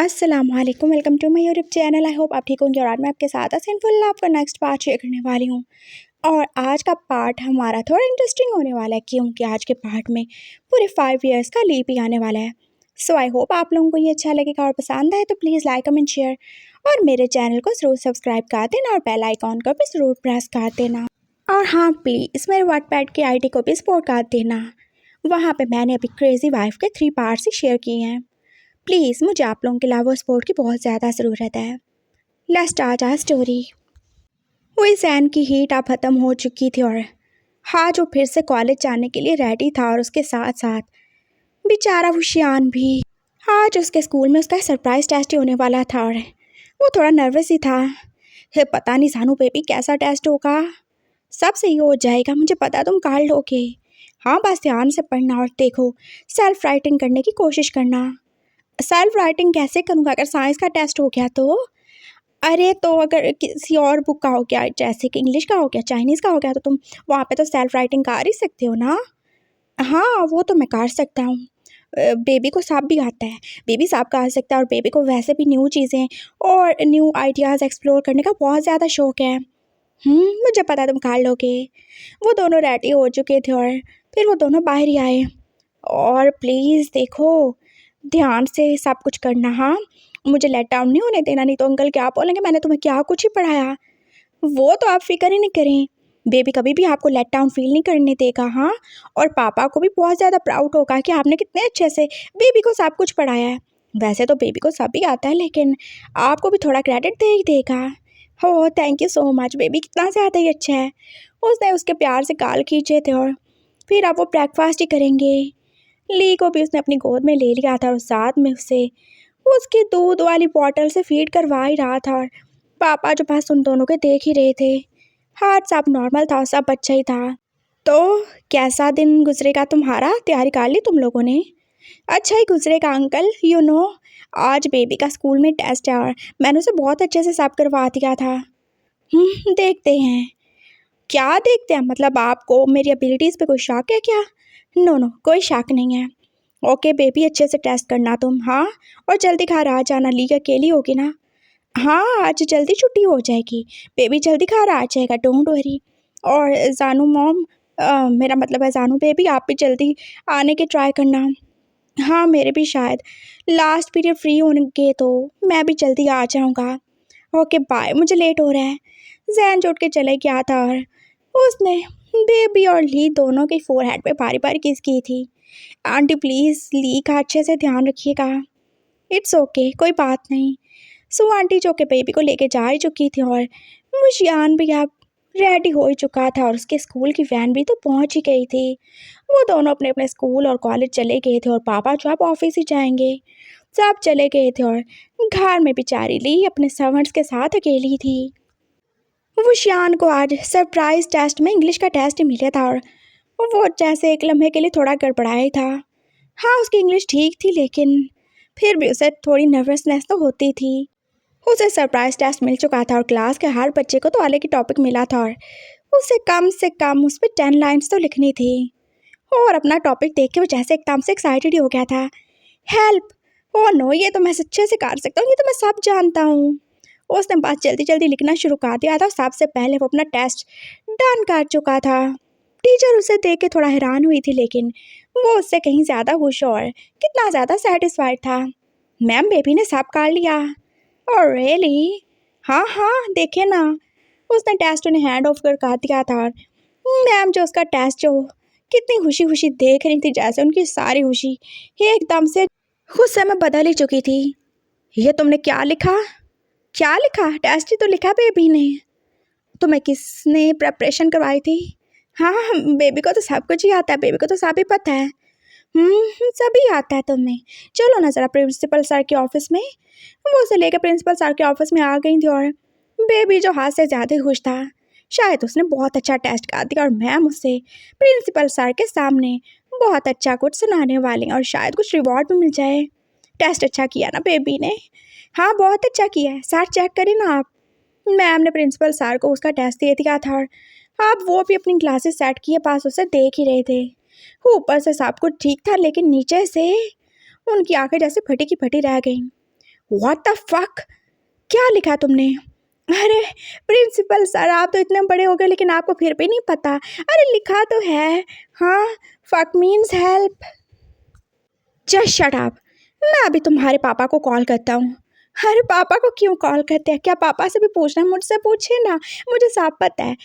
अस्सलामुअलैकुम, welcome to my YouTube channel. I hope आप ठीक होंगे और आज मैं आपके साथ सिंपल आपका नेक्स्ट पार्ट शेयर करने वाली हूँ। और आज का पार्ट हमारा थोड़ा इंटरेस्टिंग होने वाला है क्योंकि आज के पार्ट में पूरे 5 इयर्स का लीप ही आने वाला है। सो आई होप आप लोगों को ये अच्छा लगेगा और पसंद आए तो प्लीज़ लाइक कमेंट शेयर और मेरे चैनल को ज़रूर सब्सक्राइब कर देना और बेल आइकॉन को भी ज़रूर प्रेस कर देना। और हाँ, प्लीज़ मेरे वाटपैड की आईडी को भी सपोर्ट कर देना। वहाँ पे मैंने अभी क्रेज़ी वाइफ के 3 पार्ट्स ही शेयर किए हैं। प्लीज़ मुझे आप लोगों के लव और सपोर्ट की बहुत ज़्यादा ज़रूरत है। Let's start our story. हुई सैन की हीट अब ख़त्म हो चुकी थी और आज वो फिर से कॉलेज जाने के लिए रेडी था और उसके साथ साथ बेचारा हुशियान भी। आज उसके स्कूल में उसका सरप्राइज टेस्ट ही होने वाला था और वो थोड़ा नर्वस ही था। हे पता नहीं सानू बेबी कैसा टेस्ट होगा। सब सही हो जाएगा, मुझे पता तुम कर लोगे। हाँ, बस ध्यान से पढ़ना और देखो सेल्फ राइटिंग करने की कोशिश करना। सेल्फ राइटिंग कैसे करूँगा अगर साइंस का टेस्ट हो गया तो? अरे तो अगर किसी और बुक का हो गया, जैसे कि इंग्लिश का हो गया, चाइनीज़ का हो गया, तो तुम वहाँ पे तो सेल्फ राइटिंग कर ही सकते हो ना। हाँ, वो तो मैं कर सकता हूँ। बेबी को सब भी आता है, बेबी सब कर सकता है और बेबी को वैसे भी न्यू चीज़ें और न्यू आइडियाज़ एक्सप्लोर करने का बहुत ज़्यादा शौक है। मुझे पता है तुम कर लोगे। वो दोनों रेडी हो चुके थे और फिर वो दोनों बाहर ही आए। और प्लीज़ देखो ध्यान से सब कुछ करना। हाँ, मुझे लेट डाउन नहीं होने देना, नहीं तो अंकल क्या बोलेंगे मैंने तुम्हें क्या कुछ ही पढ़ाया। वो तो आप फिक्र ही नहीं करें, बेबी कभी भी आपको लेट डाउन फील नहीं करने देगा। हाँ, और पापा को भी बहुत ज़्यादा प्राउड होगा कि आपने कितने अच्छे से बेबी को सब कुछ पढ़ाया है। वैसे तो बेबी को सब ही आता है लेकिन आपको भी थोड़ा क्रेडिट दे ही देगा। हो thank you so much, baby कितना ज़्यादा ही अच्छा है। उसने उसके प्यार से गाल खींचे थे और फिर आप वो ब्रेकफास्ट ही करेंगे। ली को भी उसने अपनी गोद में ले लिया था और साथ में उसे उसकी दूध वाली बॉटल से फीड करवा ही रहा था और पापा जो पास उन दोनों के देख ही रहे थे। हाथ सब नॉर्मल था, सब अच्छा ही था। तो कैसा दिन गुजरेगा तुम्हारा, तैयारी कर ली तुम लोगों ने? अच्छा ही गुजरेगा अंकल। आज बेबी का स्कूल में टेस्ट है और मैंने उसे बहुत अच्छे से सब करवा दिया था। देखते हैं। क्या देखते हैं मतलब आपको मेरी एबिलिटीज़ पे कोई शक है क्या? नो नो, कोई शक नहीं है। ओके बेबी, अच्छे से टेस्ट करना तुम। हाँ, और जल्दी घर आ जाना, ली अकेली होगी ना। हाँ, आज जल्दी छुट्टी हो जाएगी, बेबी जल्दी घर आ जाएगा, डोंट वरी। और जानू मॉम, मेरा मतलब है जानू बेबी, आप भी जल्दी आने की ट्राई करना। हाँ, मेरे भी शायद लास्ट पीरियड फ्री होंगे तो मैं भी जल्दी आ जाऊँगा। ओके बाय, मुझे लेट हो रहा है। जैन उठ के चले गया था और उसने बेबी और ली दोनों के फोरहेड पे बारी बारी किस की थी। आंटी प्लीज़ ली का अच्छे से ध्यान रखिएगा। इट्स ओके, कोई बात नहीं। सो आंटी जो कि बेबी को लेके जा ही चुकी थी और मुशियान भी अब रेडी हो ही चुका था और उसके स्कूल की वैन भी तो पहुंच ही गई थी। वो दोनों अपने अपने स्कूल और कॉलेज चले गए थे और पापा जो अब ऑफिस ही जाएंगे। सब चले गए थे और घर में बेचारी ली अपने सर्वेंट्स के साथ अकेली थी। मुशियान को आज सरप्राइज टेस्ट में इंग्लिश का टेस्ट मिला था और वो जैसे एक लम्हे के लिए थोड़ा गड़बड़ाया ही था। हाँ, उसकी इंग्लिश ठीक थी लेकिन फिर भी उसे थोड़ी नर्वसनेस तो होती थी। उसे सरप्राइज टेस्ट मिल चुका था और क्लास के हर बच्चे को तो अलग ही टॉपिक मिला था और उसे कम से कम उस पर 10 लाइन्स तो लिखनी थी। और अपना टॉपिक देख के वो जैसे एकदम से एक्साइटेड ही हो गया था। हेल्प! ओह नो, ये तो मैं सच्चे से कर सकता हूँ, ये तो मैं सब जानता हूँ। उसने बस जल्दी जल्दी लिखना शुरू कर दिया था। सबसे पहले वो अपना टेस्ट डन कर चुका था। टीचर उसे देख के थोड़ा हैरान हुई थी लेकिन वो उससे कहीं ज़्यादा खुश और कितना ज़्यादा सेटिस्फाइड था। मैम, बेबी ने सब कर लिया। Oh really? हाँ हाँ, देखे ना। उसने टेस्ट उन्हें हैंड ऑफ कर दिया था और मैम जो उसका टेस्ट जो कितनी खुशी खुशी देख रही थी, जैसे उनकी सारी खुशी एकदम से गुस्से में बदल ही चुकी थी। ये तुमने क्या लिखा? क्या लिखा? टेस्ट ही तो लिखा बेबी ने। तुम्हें किसने प्रेपरेशन करवाई थी? हाँ, बेबी को तो सब कुछ ही आता है, बेबी को तो सब ही पता है। सभी आता है तुम्हें। चलो ना ज़रा प्रिंसिपल सर के ऑफिस में। वो उसे लेकर प्रिंसिपल सर के ऑफिस में आ गई थी और बेबी जो हाथ से ज़्यादा खुश था। शायद उसने बहुत अच्छा टेस्ट कर दिया और मैम उसे प्रिंसिपल सर के सामने बहुत अच्छा कुछ सुनाने वाले हैं और शायद कुछ रिवॉर्ड भी मिल जाए। टेस्ट अच्छा किया ना बेबी ने? हाँ, बहुत अच्छा किया है सर, चेक करें ना आप। मैम ने प्रिंसिपल सर को उसका टेस्ट दे दिया था और अब वो भी अपनी क्लासेस सेट किए पास उसे देख ही रहे थे। ऊपर से सब कुछ ठीक था लेकिन नीचे से उनकी आंखें जैसे फटी की फटी रह गईं। व्हाट द फक, क्या लिखा तुमने? अरे प्रिंसिपल सर, आप तो इतने बड़े हो गए लेकिन आपको फिर भी नहीं पता। अरे लिखा तो है। हाँ, fuck means help. Just shut up. मैं अभी तुम्हारे पापा को कॉल करता हूँ। अरे पापा को क्यों कॉल करते हैं? क्या पापा से भी पूछना? मुझसे पूछे ना, मुझे सब पता है।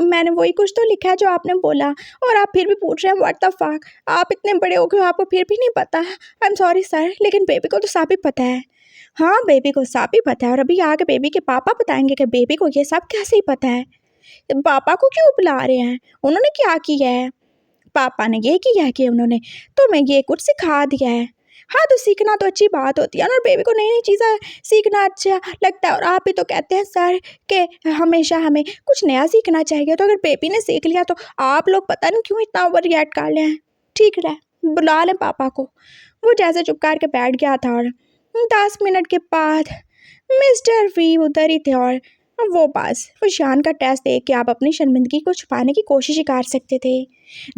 मैंने वही कुछ तो लिखा है जो आपने बोला, और आप फिर भी पूछ रहे हैं व्हाट द फक। आप इतने बड़े हो गए, आपको फिर भी नहीं पता? आई एम सॉरी सर, लेकिन बेबी को तो सब ही पता है। हाँ, बेबी को सब ही पता है, और अभी आगे बेबी के पापा बताएंगे कि बेबी को ये सब कैसे ही पता है। पापा को क्यों बुला रहे हैं? उन्होंने क्या किया है? पापा ने ये किया है कि उन्होंने तुम्हें ये कुछ सिखा दिया है। हाँ, तो सीखना तो अच्छी बात होती है ना, और बेबी को नई नई चीज़ें सीखना अच्छा लगता है। और आप ही तो कहते हैं सर कि हमेशा हमें कुछ नया सीखना चाहिए, तो अगर बेबी ने सीख लिया तो आप लोग पता नहीं क्यों इतना ओवर रिएक्ट कर रहे हैं। ठीक है, बुला लें पापा को। वो जैसे चुप करके बैठ गया था, और 10 मिनट के बाद मिस्टर वी उधर ही थे, और वो बस ईशान का टेस्ट देख के आप अपनी शर्मिंदगी को छुपाने की कोशिश ही कर सकते थे।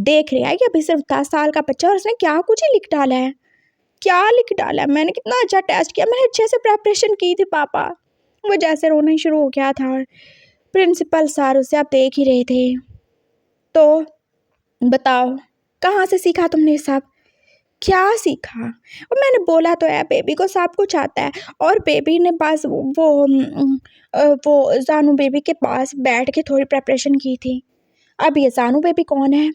देख रहे हैं कि अभी सिर्फ 10 साल का बच्चा, और उसने क्या कुछ ही लिख डाला है। क्या लिख डाला है? मैंने कितना अच्छा टेस्ट किया, मैंने अच्छे से प्रेपरेशन की थी पापा। वो जैसे रोना ही शुरू हो गया था, और प्रिंसिपल सर उसे आप देख ही रहे थे। तो बताओ, कहाँ से सीखा तुमने सब? क्या सीखा? और मैंने बोला तो है, बेबी को सब कुछ आता है। और बेबी ने बस वो जानू बेबी के पास बैठ के थोड़ी प्रेपरेशन की थी। अब ये जानू बेबी कौन है?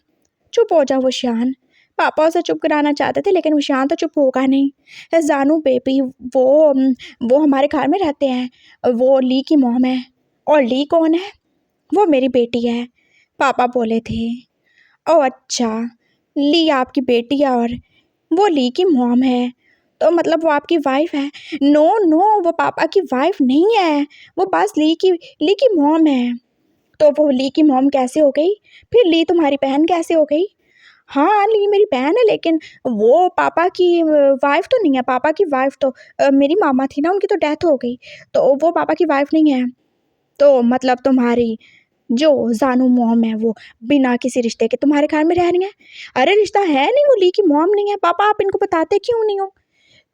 चुप हो जाओ वशियान। पापा उसे चुप कराना चाहते थे, लेकिन वशियान तो चुप होगा नहीं। जानू बेबी वो हमारे घर में रहते हैं। वो ली की मॉम है। और ली कौन है? वो मेरी बेटी है, पापा बोले थे। ओह अच्छा, ली आपकी बेटी है, और वो ली की मॉम है, तो मतलब वो आपकी वाइफ है? नो नो, वो पापा की वाइफ नहीं है, वो बस ली की मॉम है। तो वो ली की मॉम कैसे हो गई? फिर ली तुम्हारी बहन कैसे हो गई? हाँ, ली मेरी बहन है, लेकिन वो पापा की वाइफ तो नहीं है। पापा की वाइफ तो मेरी मामा थी ना, उनकी तो डेथ हो गई, तो वो पापा की वाइफ नहीं है। तो मतलब तुम्हारी जो जानू मॉम है वो बिना किसी रिश्ते के तुम्हारे घर में रह रही है? अरे रिश्ता है नहीं, वो ली की मॉम नहीं है। पापा आप इनको बताते क्यों नहीं हो?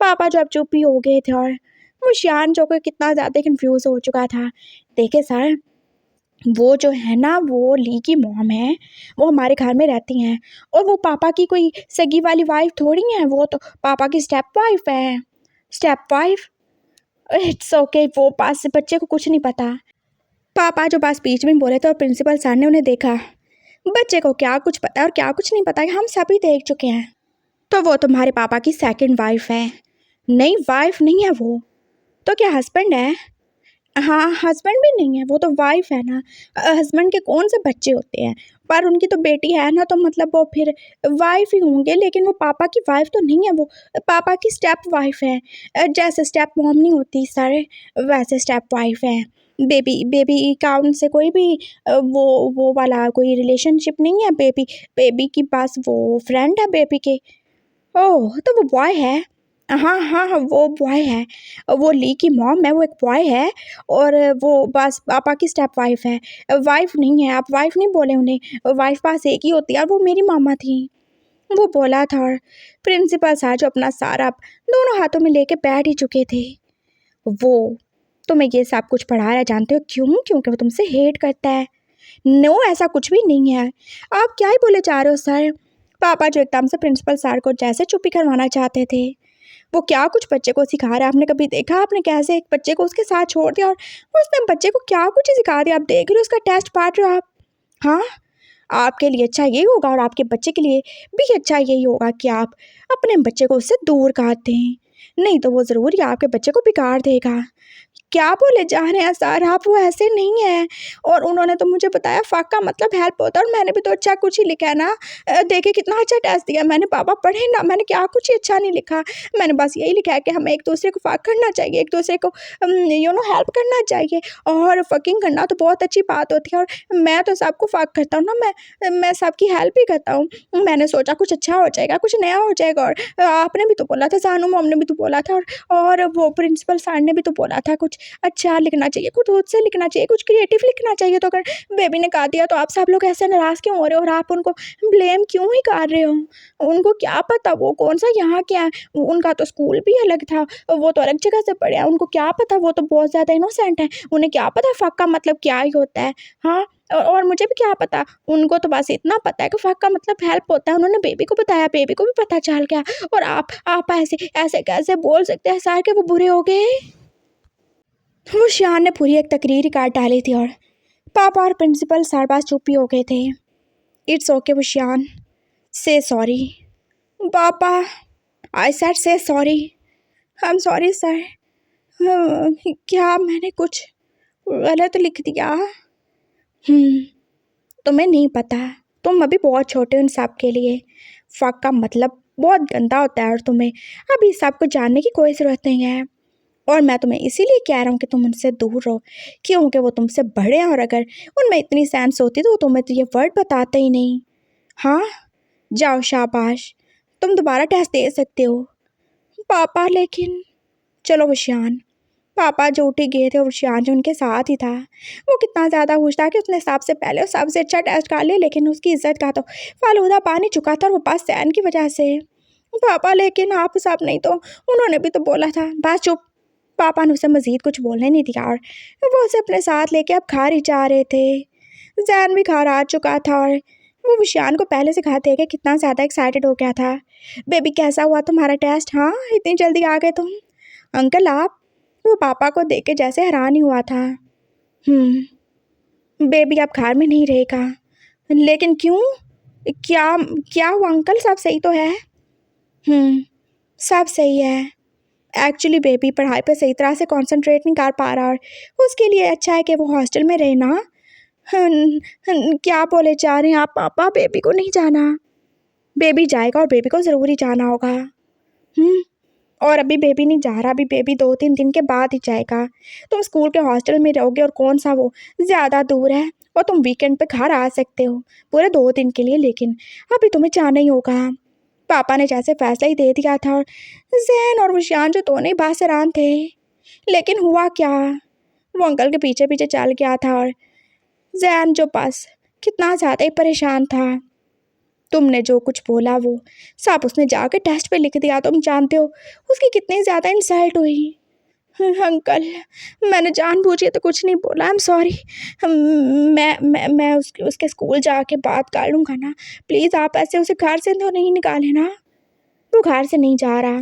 पापा जो अब चुप ही हो गए थे, और मुशियान जो कि कितना ज़्यादा कंफ्यूज हो चुका था। देखे सर, वो जो है ना, वो ली की मॉम है, वो हमारे घर में रहती हैं, और वो पापा की कोई सगी वाली वाइफ थोड़ी है। वो तो पापा की स्टेप वाइफ है। Step wife? इट्स ओके, वो पास बच्चे को कुछ नहीं पता। पापा जो बस बीच में बोले थे, और प्रिंसिपल सर ने उन्हें देखा। बच्चे को क्या कुछ पता है और क्या कुछ नहीं पता है, हम सभी देख चुके हैं। तो वो तुम्हारे पापा की सेकंड वाइफ है? नहीं, वाइफ नहीं है वो। तो क्या हस्बैंड है? हाँ, हस्बैंड भी नहीं है, वो तो वाइफ है ना। हस्बैंड के कौन से बच्चे होते हैं? पर उनकी तो बेटी है ना, तो मतलब वो फिर वाइफ ही होंगे, लेकिन वो पापा की वाइफ तो नहीं है, वो पापा की स्टेप वाइफ है। जैसे स्टेप मॉम नहीं होती सर, वैसे स्टेप वाइफ है। बेबी बेबी का उनसे कोई भी वो वाला कोई रिलेशनशिप नहीं है। बेबी बेबी की पास वो फ्रेंड है बेबी के। ओह, तो वो बॉय है। हाँ हाँ हाँ, वो बॉय है। वो ली की मॉम है, वो एक बॉय है, और वो बस पापा की स्टेप वाइफ है। वाइफ नहीं है, आप वाइफ नहीं बोले उन्हें। वाइफ पास एक ही होती है, और वो मेरी मामा थी। वो बोला था, और प्रिंसिपल सर जो अपना सारा दोनों हाथों में लेके बैठ ही चुके थे। वो तुम्हें ये सब कुछ पढ़ा रहा है, जानते हो क्यों? क्योंकि वो तुमसे हेट करता है। नो, ऐसा कुछ भी नहीं है। आप क्या ही बोले जा रहे हो सर? पापा जो एकदम से प्रिंसिपल सर को जैसे चुप्पी करवाना चाहते थे। वो क्या कुछ बच्चे को सिखा रहा है? आपने कभी देखा आपने कैसे एक बच्चे को उसके साथ छोड़ दिया, और उसने बच्चे को क्या कुछ ही सिखा दिया? आप देख रहे हो उसका टेस्ट पाट रहे हो आप। हाँ, आपके लिए अच्छा यही होगा, और आपके बच्चे के लिए भी अच्छा यही होगा कि आप अपने बच्चे को उससे दूर कर दें। नहीं तो वो ज़रूर ही आपके बच्चे को बिगाड़ देगा। क्या बोले जा रहे हैं सर आप? वो ऐसे नहीं है। और उन्होंने तो मुझे बताया फ़क का मतलब हेल्प होता है, और मैंने भी तो अच्छा कुछ ही लिखा है ना। देखिए कितना अच्छा टेस्ट दिया मैंने। पापा पढ़े ना, मैंने क्या कुछ ही अच्छा नहीं लिखा। मैंने बस यही लिखा है कि हमें एक दूसरे को फ़क करना चाहिए, एक दूसरे को हेल्प करना चाहिए, और फ़किंग करना तो बहुत अच्छी बात होती है। और मैं तो सबको फ़क करता हूँ ना, मैं सबकी हेल्प ही करता हूँ। मैंने सोचा कुछ अच्छा हो जाएगा, कुछ नया हो जाएगा। और आपने भी तो बोला था, जानू मॉम ने भी तो बोला था, और वो प्रिंसिपल सर ने भी तो बोला था कुछ अच्छा लिखना चाहिए, कुछ खुद से लिखना चाहिए, कुछ क्रिएटिव लिखना चाहिए। तो अगर बेबी ने गा दिया तो आप सब लोग ऐसे नाराज़ क्यों हो रहे हो और आप उनको ब्लेम क्यों ही कर रहे हो? उनको क्या पता वो कौन-सा यहाँ क्या है? उनका तो स्कूल भी अलग था, वो तो अलग जगह से पढ़े हैं, उनको क्या पता, वो तो बहुत ज़्यादा इनोसेंट हैं, उन्हें क्या पता फ़क का मतलब क्या ही होता है, हाँ? और मुझे भी क्या पता, उनको तो बस इतना पता है कि फ़क का मतलब हेल्प होता है, उन्होंने बेबी को बताया, बेबी को भी पता चल गया और आप ऐसे ऐसे कैसे बोल सकते हैं सर कि वो बुरे हो गए? वो शियान ने पूरी एक तकरीर काट डाली थी और पापा और प्रिंसिपल सर पास चुप ही हो गए थे। इट्स ओके वशियान, से सॉरी। पापा, आई सेड से sorry. I am sorry sir. क्या मैंने कुछ गलत लिख दिया? तुम्हें नहीं पता, तुम अभी बहुत छोटे हो इन सब के लिए। फ़क का मतलब बहुत गंदा होता है और तुम्हें अभी सब कुछ जानने की कोई ज़रूरत नहीं है। और मैं तुम्हें इसीलिए कह रहा हूँ कि तुम उनसे दूर रहो, क्योंकि वो तुमसे बड़े हैं और अगर उनमें इतनी सेंस होती तो वो तुम्हें तो ये वर्ड बताते ही नहीं। हाँ, जाओ शाबाश, तुम दोबारा टेस्ट दे सकते हो। पापा लेकिन चलो वशियान। पापा जो उठ ही गए थे और वशियान जो उनके साथ ही था, वो कितना ज़्यादा खुश था कि उसने सबसे पहले और सबसे अच्छा टेस्ट कर लिया, लेकिन उसकी इज्जत का तो फालूदा पानी चुका था और वो बस सैन की वजह से। पापा लेकिन आप सब नहीं तो उन्होंने भी तो बोला था। बस चुप। पापा ने उसे मज़ीद कुछ बोलने नहीं दिया और वो उसे अपने साथ लेके अब घर ही जा रहे थे। जैन भी घर आ चुका था और वो विशान को पहले से घर देख के कितना ज़्यादा एक्साइटेड हो गया था। बेबी कैसा हुआ तुम्हारा टेस्ट? हाँ, इतनी जल्दी आ गए तुम। अंकल आप? वो पापा को देख के जैसे हैरान ही हुआ था। बेबी अब घर में नहीं रहेगा। लेकिन क्यों? क्या क्या हुआ अंकल? सब सही तो है? सब सही है। एक्चुअली बेबी पढ़ाई पे सही तरह से कंसंट्रेट नहीं कर पा रहा और उसके लिए अच्छा है कि वो हॉस्टल में रहे ना। क्या बोले जा रहे हैं आप पापा? बेबी को नहीं जाना? बेबी जाएगा और बेबी को ज़रूर ही जाना होगा। और अभी बेबी नहीं जा रहा, अभी बेबी 2-3 दिन के बाद ही जाएगा। तुम स्कूल के हॉस्टल में रहोगे और कौन सा वो ज़्यादा दूर है, और तुम वीकेंड पे घर आ सकते हो पूरे 2 दिन के लिए, लेकिन अभी तुम्हें जाना ही होगा। पापा ने जैसे फैसला ही दे दिया था और जैन और विशान जो दोनों ही बासरान थे। लेकिन हुआ क्या? वो अंकल के पीछे पीछे चल गया था और जैन जो बस कितना ज़्यादा ही परेशान था। तुमने जो कुछ बोला वो सब उसने जाके टेस्ट पे लिख दिया। तुम जानते हो उसकी कितनी ज़्यादा इंसल्ट हुई। अंकल, मैंने जानबूझ के तो कुछ नहीं बोला। आई एम सॉरी। मैं उसके स्कूल जाके बात कर लूँगा ना। प्लीज़ आप ऐसे उसे घर से तो नहीं निकाले ना। वो घर से नहीं जा रहा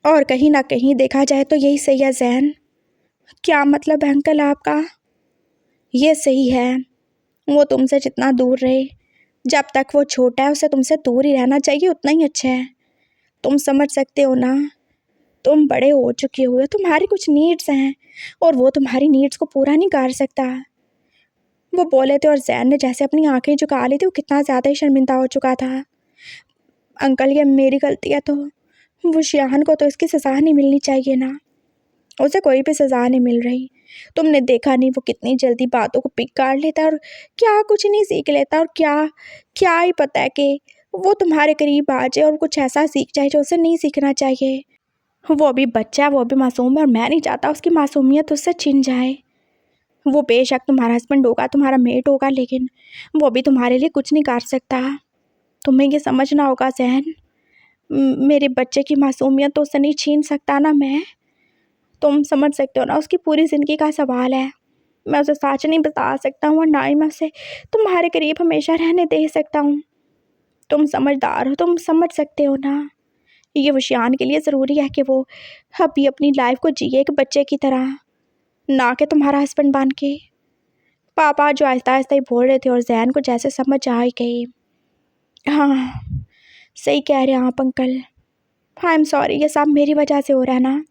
और कहीं ना कहीं देखा जाए तो यही सही है जैन। क्या मतलब है अंकल आपका? ये सही है, वो तुमसे जितना दूर रहे, जब तक वो छोटा है उसे तुमसे दूर ही रहना चाहिए, उतना ही अच्छा है। तुम समझ सकते हो ना, तुम बड़े हो चुके हो, तुम्हारी कुछ नीड्स हैं और वो तुम्हारी नीड्स को पूरा नहीं कर सकता। वो बोले थे और जैन ने जैसे अपनी आंखें झुका ली थी, वो कितना ज़्यादा ही शर्मिंदा हो चुका था। अंकल ये मेरी गलती है, तो वो शियान को तो इसकी सज़ा नहीं मिलनी चाहिए ना। उसे कोई भी सज़ा नहीं मिल रही। तुमने देखा नहीं वो कितनी जल्दी बातों को पिक कर लेता है और क्या कुछ नहीं सीख लेता, और क्या क्या ही पता है कि वो तुम्हारे करीब आ जाए और कुछ ऐसा सीख जाए जो उसे नहीं सीखना चाहिए। वो अभी बच्चा है, वो अभी मासूम है और मैं नहीं चाहता उसकी मासूमियत उससे छिन जाए। वो बेशक तुम्हारा हस्बैंड होगा, तुम्हारा मेट होगा, लेकिन वो भी तुम्हारे लिए कुछ नहीं कर सकता। तुम्हें ये समझना होगा जैन। मेरे बच्चे की मासूमियत तो उससे नहीं छीन सकता ना मैं। तुम समझ सकते हो ना, उसकी पूरी ज़िंदगी का सवाल है। मैं उसे सच नहीं बता सकता हूँ और ना ही मैं उसे तुम्हारे करीब हमेशा रहने दे सकता हूँ। तुम समझदार हो, तुम समझ सकते हो ना। ये वशियान के लिए ज़रूरी है कि वो अभी अपनी लाइफ को जिए एक बच्चे की तरह, ना कि तुम्हारा हस्बैंड बन के। पापा जो आहिस्ता आहिस्ता ही बोल रहे थे और जैन को जैसे समझ आ ही गई। हाँ, सही कह रहे हैं आप अंकल। आई एम सॉरी, ये सब मेरी वजह से हो रहा है ना।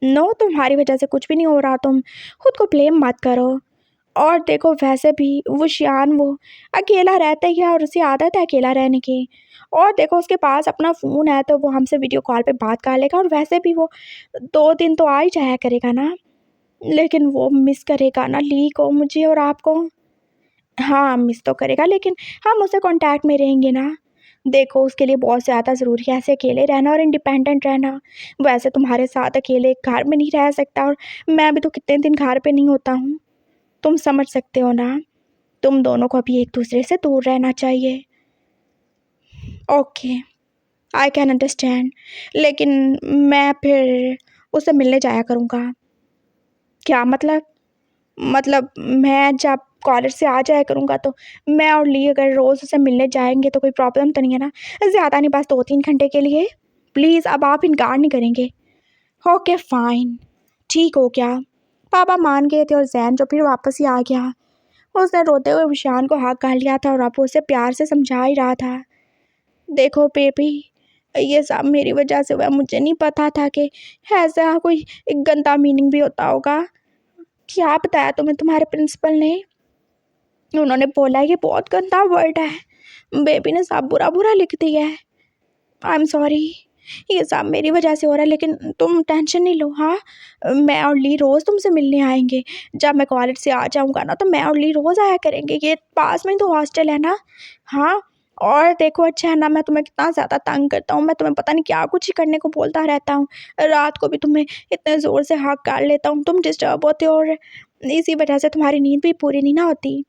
नो, तुम्हारी वजह से कुछ भी नहीं हो रहा, तुम खुद को ब्लेम मत करो। और देखो वैसे भी वो शियान वो अकेला रहता ही है और उसे आदत है अकेला रहने की। और देखो उसके पास अपना फ़ोन है तो वो हमसे वीडियो कॉल पे बात कर लेगा, और वैसे भी वो 2 दिन तो आ ही जाया करेगा ना। लेकिन वो मिस करेगा ना ली को, मुझे और आपको। हाँ, मिस तो करेगा, लेकिन हम उससे कांटेक्ट में रहेंगे ना। देखो उसके लिए बहुत ज़्यादा ज़रूरी है ऐसे अकेले रहना और इंडिपेंडेंट रहना। वैसे तुम्हारे साथ अकेले घर में नहीं रह सकता और मैं भी तो कितने दिन घर पे नहीं होता हूँ। तुम समझ सकते हो ना, तुम दोनों को अभी एक दूसरे से दूर रहना चाहिए। ओके, आई कैन अंडरस्टैंड, लेकिन मैं फिर उससे मिलने जाया करूँगा। क्या मतलब? मतलब मैं जब कॉलेज से आ जाया करूँगा तो मैं और ली अगर रोज़ उससे मिलने जाएँगे तो कोई प्रॉब्लम तो नहीं है ना? ज़्यादा नहीं, बस 2-3 घंटे के लिए। प्लीज़ अब आप इनकार नहीं करेंगे? ओके फ़ाइन, ठीक हो गया। पापा मान गए थे और ज़ैन जो फिर वापस ही आ गया। उसने रोते हुए विशान को हाथ कर लिया था और अब उसे प्यार से समझा ही रहा था। देखो बेबी, ये सब मेरी वजह से हुआ। मुझे नहीं पता था कि ऐसा कोई एक गंदा मीनिंग भी होता होगा। क्या बताया तुम्हें तुम्हारे प्रिंसिपल ने? उन्होंने बोला ये बहुत गंदा वर्ड है। बेबी ने सब बुरा-बुरा लिख दिया है। आई एम सॉरी, ये सब मेरी वजह से हो रहा है, लेकिन तुम टेंशन नहीं लो। हाँ, मैं और ली रोज़ तुमसे मिलने आएँगे। जब मैं कॉलेज से आ जाऊँगा ना तो मैं और ली रोज़ आया करेंगे। ये पास में ही तो हॉस्टल है ना। हाँ, और देखो अच्छा है ना, मैं तुम्हें कितना ज़्यादा तंग करता हूँ। मैं तुम्हें पता नहीं क्या कुछ ही करने को बोलता रहता हूँ। रात को भी तुम्हें इतने ज़ोर से हग कर लेता हूँ, तुम डिस्टर्ब होते हो और इसी वजह से तुम्हारी नींद भी पूरी नहीं ना होती।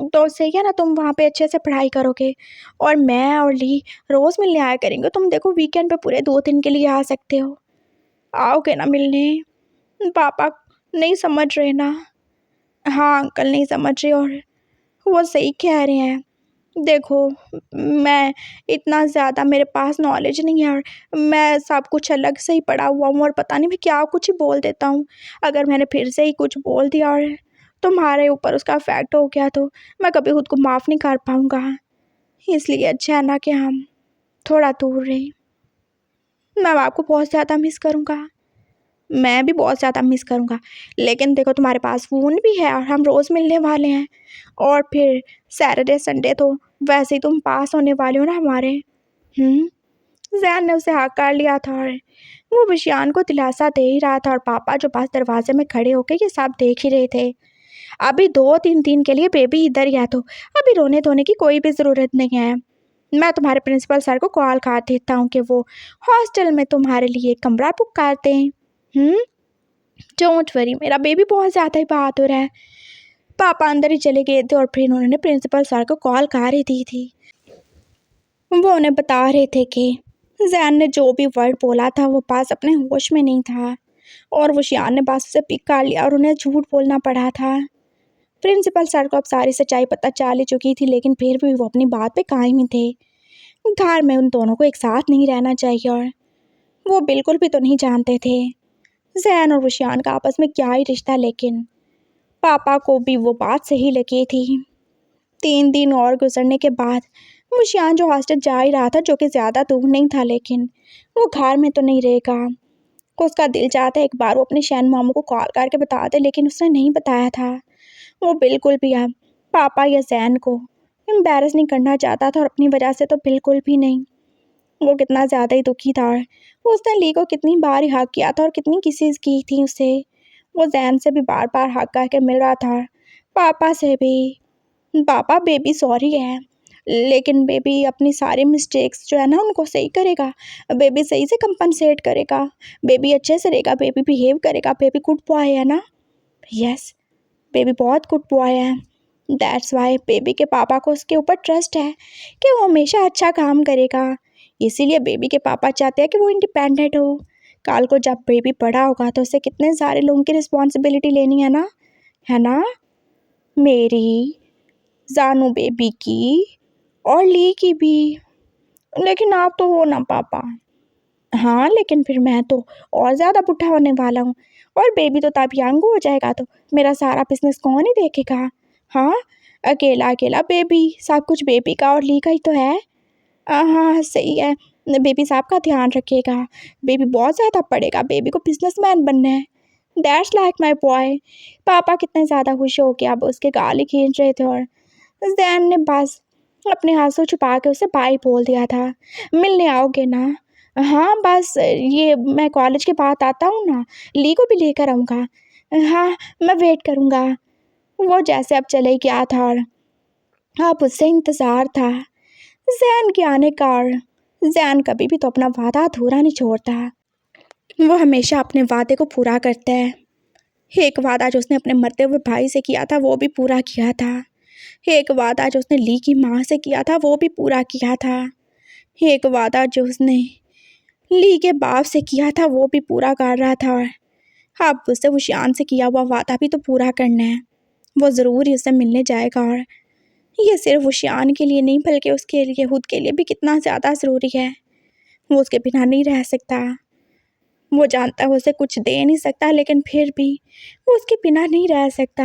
तो सही है ना, तुम वहाँ पे अच्छे से पढ़ाई करोगे और मैं और ली रोज़ मिलने आया करेंगे। तुम देखो वीकेंड पे पूरे 2 दिन के लिए आ सकते हो। आओगे ना मिलने? पापा नहीं समझ रहे ना। हाँ, अंकल नहीं समझ रहे और वो सही कह रहे हैं। देखो, मैं इतना ज़्यादा मेरे पास नॉलेज नहीं है और मैं सब कुछ अलग से ही पढ़ा हुआ हूँ और पता नहीं मैं क्या कुछ ही बोल देता हूँ। अगर मैंने फिर से ही कुछ बोल दिया और तुम्हारे ऊपर उसका इफ़ेक्ट हो गया तो मैं कभी खुद को माफ़ नहीं कर पाऊँगा। इसलिए अच्छा है ना कि हम थोड़ा दूर रहें। मैं आपको बहुत ज़्यादा मिस करूँगा। मैं भी बहुत ज़्यादा मिस करूँगा। लेकिन देखो तुम्हारे पास फ़ोन भी है और हम रोज़ मिलने वाले हैं और फिर सैटरडे संडे तो वैसे ही तुम पास होने वाले हो ना हमारे। ज़ैन ने उसे हाँ कर लिया था और वो विषयान को दिलासा दे ही रहा था और पापा जो पास दरवाजे में खड़े होकर ये सब देख ही रहे थे। अभी 2-3 दिन के लिए बेबी इधर ही है तो अभी रोने धोने की कोई भी ज़रूरत नहीं है। मैं तुम्हारे प्रिंसिपल सर को कॉल कर देता हूँ कि वो हॉस्टल में तुम्हारे लिए एक कमरा बुक कर दें। डोंट वरी, मेरा बेबी बहुत ज़्यादा ही बहादुर है। पापा अंदर ही चले गए थे और फिर उन्होंने प्रिंसिपल सर को कॉल कर ही दी थी। वो उन्हें बता रहे थे कि ज़ैन ने जो भी वर्ड बोला था वो पास अपने होश में नहीं था और वो शियान ने बस उसे पिक कर लिया और उन्हें झूठ बोलना पड़ा था। प्रिंसिपल सर को अब सारी सच्चाई पता चल ही चुकी थी, लेकिन फिर भी वो अपनी बात पे कायम ही थे। घर में उन दोनों को एक साथ नहीं रहना चाहिए और वो बिल्कुल भी तो नहीं जानते थे ज़ैन और रुशियान का आपस में क्या ही रिश्ता, लेकिन पापा को भी वो बात सही लगी थी। 3 दिन और गुजरने के बाद रुशियान जो हॉस्टल जा ही रहा था, जो कि ज़्यादा दूर नहीं था, लेकिन वो घर में तो नहीं रहेगा। उसका दिल चाहता है एक बार वो अपने शैन मामू को कॉल करके बता दे, लेकिन उसने नहीं बताया था। वो बिल्कुल भी अब पापा या ज़ैन को एम्बैरस नहीं करना चाहता था और अपनी वजह से तो बिल्कुल भी नहीं। वो कितना ज़्यादा ही दुखी था और उसने ली को कितनी बार ही हक किया था और कितनी किसेस की थी उसे। वो ज़ैन से भी बार बार हक करके मिल रहा था, पापा से भी। पापा बेबी सॉरी है, लेकिन बेबी अपनी सारी मिस्टेक्स जो है ना उनको सही करेगा। बेबी सही से कंपनसेट करेगा, बेबी अच्छे से रहेगा, बेबी बिहेव करेगा, बेबी गुड बॉय है ना। यस, बेबी बहुत गुड बॉय है। दैट्स वाई बेबी के पापा को उसके ऊपर ट्रस्ट है कि वो हमेशा अच्छा काम करेगा। इसीलिए बेबी के पापा चाहते हैं कि वो इंडिपेंडेंट हो। कल को जब बेबी बड़ा होगा तो उसे कितने सारे लोगों की रिस्पॉन्सिबिलिटी लेनी है ना, है ना? मेरी, जानू बेबी की और ली की भी। लेकिन आप तो हो ना पापा। हाँ, लेकिन फिर मैं तो और ज़्यादा बूढ़ा होने वाला हूँ और बेबी तो तब यंग हो जाएगा तो मेरा सारा बिजनेस कौन ही देखेगा? हाँ, अकेला अकेला बेबी, सब कुछ बेबी का और ली का ही तो है। हाँ, सही है। बेबी साहब का ध्यान रखिएगा। बेबी बहुत ज़्यादा पढ़ेगा, बेबी को बिजनेसमैन बनना है। That's like my boy. पापा कितने ज़्यादा खुश हो के अब उसके गाल ही खींच रहे थे और ज़ैन ने बस अपने आंसू छुपा के उसे बाय बोल दिया था। मिलने आओगे ना? हाँ, बस ये मैं कॉलेज के बाद आता हूँ ना, ली को भी लेकर आऊँगा। हाँ, मैं वेट करूँगा। वो जैसे अब चले गया था और अब उससे इंतज़ार था जैन के आने का और जैन कभी भी तो अपना वादा अधूरा नहीं छोड़ता। वो हमेशा अपने वादे को पूरा करता है। एक वादा जो उसने अपने मरते हुए भाई से किया था वो भी पूरा किया था। एक वादा जो उसने ली की माँ से किया था वो भी पूरा किया था। एक वादा जो उसने ली के बाप से किया था वो भी पूरा कर रहा था। अब उससे वुशियान से किया हुआ वादा भी तो पूरा करना है। वो ज़रूर ही उससे मिलने जाएगा और ये सिर्फ वुशियान के लिए नहीं बल्कि उसके लिए खुद के लिए भी कितना ज़्यादा ज़रूरी है। वो उसके बिना नहीं रह सकता। वो जानता है वो उसे कुछ दे नहीं सकता लेकिन फिर भी वो उसके बिना नहीं रह सकता।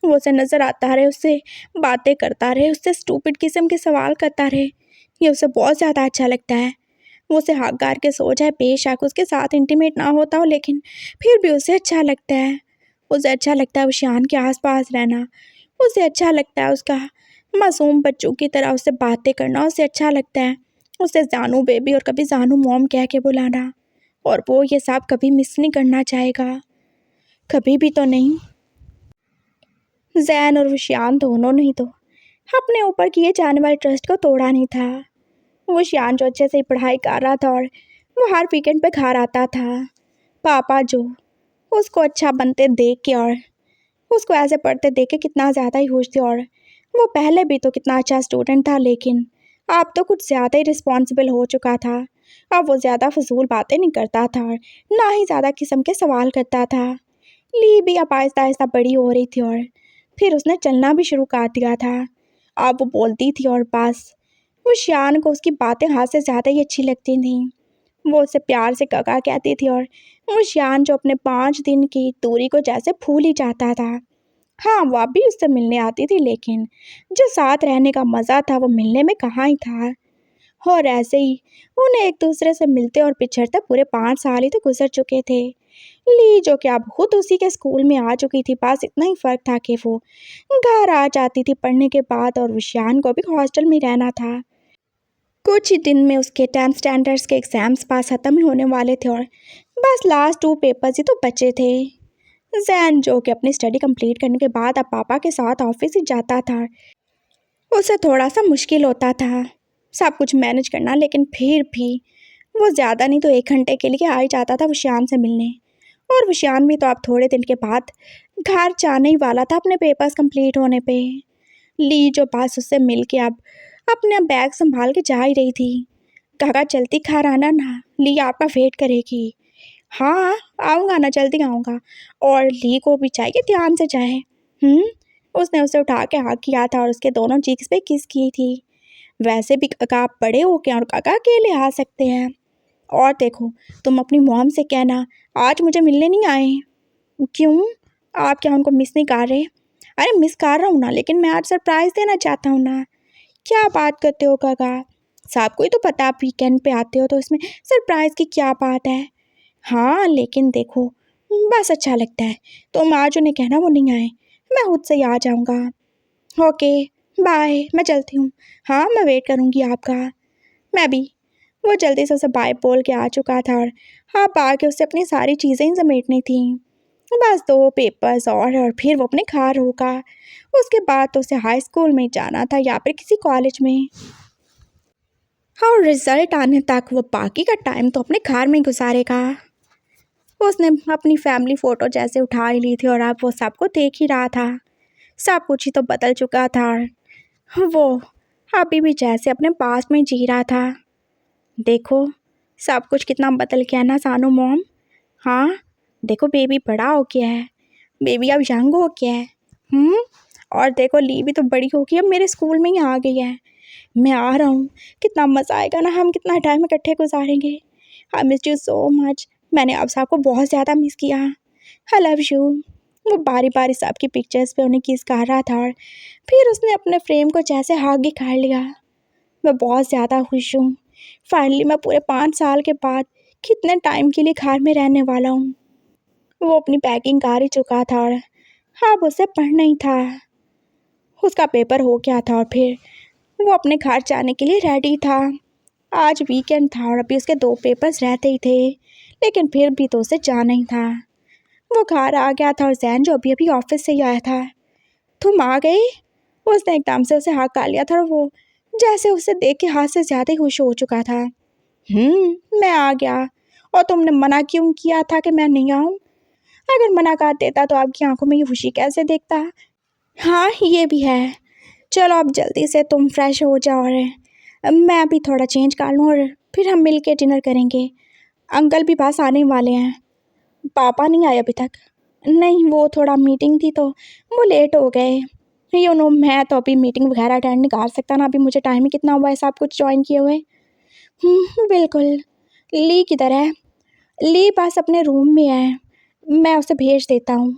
वो उसे नज़र आता रहे, उससे बातें करता रहे, उससे स्टूपिड किस्म के सवाल करता रहे, ये उसे बहुत ज़्यादा अच्छा लगता है। वो उसे हाथ गार के सो जाए, बेशक उसके साथ इंटीमेट ना होता हो लेकिन फिर भी उसे अच्छा लगता है। उसे अच्छा लगता है वुशियान के आसपास रहना। उसे अच्छा लगता है उसका मासूम बच्चों की तरह उससे बातें करना। उसे अच्छा लगता है उसे जानू बेबी और कभी जानू मॉम कह के बुलाना। और वो ये सब कभी मिस नहीं करना चाहेगा, कभी भी तो नहीं। जैन और वुशियान दोनों ने ही तो अपने ऊपर किए जाने वाले ट्रस्ट को तोड़ा नहीं था। वुशियान जो अच्छे से ही पढ़ाई कर रहा था और वो हर वीकेंड पे घर आता था। पापा जो उसको अच्छा बनते देख के और उसको ऐसे पढ़ते देख के कितना ज़्यादा ही खुश थे। और वो पहले भी तो कितना अच्छा स्टूडेंट था लेकिन अब तो कुछ ज़्यादा ही रिस्पॉन्सिबल हो चुका था। अब वो ज़्यादा फजूल बातें नहीं करता था और ना ही ज़्यादा किस्म के सवाल करता था। ली भी अब आहिस्ता आहिस्ता बड़ी हो रही थी और फिर उसने चलना भी शुरू कर दिया था। अब वो बोलती थी और बस वो शियान को उसकी बातें हाथ से ज़्यादा ही अच्छी लगती थीं। वो उसे प्यार से काका कहती थी और वो शियान जो अपने 5 दिन की दूरी को जैसे भूल ही जाता था। हाँ, वो अब भी उससे मिलने आती थी लेकिन जो साथ रहने का मज़ा था वो मिलने में कहाँ ही था। और ऐसे ही उन्हें एक दूसरे से मिलते और पिछड़ते पूरे 5 साल ही तो गुजर चुके थे। ली जो कि अब खुद उसी के स्कूल में आ चुकी थी, बस इतना ही फ़र्क था कि वो घर आ जाती थी पढ़ने के बाद और विशान को भी हॉस्टल में रहना था। कुछ ही दिन में उसके 10th स्टैंडर्ड्स के एग्ज़ाम्स पास ख़त्म ही होने वाले थे और बस लास्ट 2 पेपर्स ही तो बचे थे। जैन जो कि अपनी स्टडी कंप्लीट करने के बाद अब पापा के साथ ऑफिस ही जाता था। उसे थोड़ा सा मुश्किल होता था सब कुछ मैनेज करना लेकिन फिर भी वो ज़्यादा नहीं तो 1 घंटे के लिए आ ही जाता था वुशियान से मिलने। और वुशियान भी तो अब थोड़े दिन के बाद घर जाने ही वाला था अपने पेपर्स कंप्लीट होने पे। ली जो पास उससे मिल के अब अपने बैग संभाल के जा ही रही थी। काका जल्दी घर आना ना, ली आपका वेट करेगी। हाँ, आऊँगा ना, जल्दी आऊँगा। और ली को भी चाहिए ध्यान से जाए। उसने उसे उठा के हाँ किया था और उसके दोनों चीक्स पे किस की थी। वैसे भी काका आप बड़े हो क्या और काका अकेले आ सकते हैं। और देखो तुम अपनी मॉम से कहना आज मुझे मिलने नहीं आए। क्यों, आप क्या उनको मिस नहीं कर रहे। अरे मिस कर रहा हूँ ना लेकिन मैं आज सरप्राइज़ देना चाहता हूँ ना। क्या बात करते हो काका, सबको ही तो पता आप वीकेंड पे आते हो तो इसमें सरप्राइज़ की क्या बात है। हाँ लेकिन देखो बस अच्छा लगता है, तुम आज उन्हें कहना वो नहीं आए, मैं खुद से ही आ जाऊँगा। ओके बाय, मैं चलती हूँ। हाँ मैं वेट करूँगी आपका। मैं भी। वो जल्दी से उसे बाय बोल के आ चुका था और हाँ आके उससे अपनी सारी चीज़ें ही समेटनी थी। बस 2 पेपर्स और फिर वो अपने घर होगा। उसके बाद तो उसे हाई स्कूल में जाना था या फिर किसी कॉलेज में। और रिजल्ट आने तक वो बाकी का टाइम तो अपने घर में ही गुजारेगा। उसने अपनी फैमिली फ़ोटो जैसे उठा ही ली थी और अब वो सबको देख ही रहा था। सब कुछ ही तो बदल चुका था और वो अभी भी जैसे अपने पास में जी रहा था। देखो सब कुछ कितना बदल गया ना सानू मॉम। हाँ देखो बेबी बड़ा हो गया है, बेबी अब यंग हो गया है। और देखो ली भी तो बड़ी हो गई, अब मेरे स्कूल में ही आ गई है। मैं आ रहा हूँ, कितना मज़ा आएगा ना, हम कितना टाइम इकट्ठे गुजारेंगे। I miss you so much, मैंने आप सबको बहुत ज़्यादा मिस किया। I love you. वो बारी बारी सबकी पिक्चर्स पे उन्हें किस कर रहा था और फिर उसने अपने फ्रेम को जैसे हाथ ही कर लिया। मैं बहुत ज़्यादा खुश हूँ, फाइनली मैं पूरे 5 साल के बाद कितने टाइम के लिए घर में रहने वाला हूँ। वो अपनी पैकिंग कर ही चुका था और अब उसे पढ़ना ही था। उसका पेपर हो गया था और फिर वो अपने घर जाने के लिए रेडी था। आज वीकेंड था और अभी उसके 2 पेपर्स रहते ही थे लेकिन फिर भी तो उसे जाना ही था। वो घर आ गया था और जैन जो अभी अभी ऑफिस से ही आया था, तुम आ गई। उसने एकदम से उसे हाँ कर लिया था और वो जैसे उसे देख के हाथ से ज़्यादा ही खुश हो चुका था। मैं आ गया। और तुमने मना क्यों किया था कि मैं नहीं आऊँ? अगर मना कर देता तो आपकी आंखों में ये खुशी कैसे देखता? हाँ, ये भी है। चलो अब जल्दी से तुम फ्रेश हो जाओ और मैं अभी थोड़ा चेंज कर लूँ और फिर हम मिल के डिनर करेंगे। अंकल भी पास आने वाले हैं। पापा नहीं आए अभी तक? नहीं, वो थोड़ा मीटिंग थी तो वो लेट हो गए। मैं तो अभी मीटिंग वगैरह अटेंड नहीं कर सकता ना, अभी मुझे टाइम ही कितना हुआ है सब कुछ ज्वाइन किए हुए। बिल्कुल। ली किधर है? ली बस अपने रूम में है, मैं उसे भेज देता हूँ।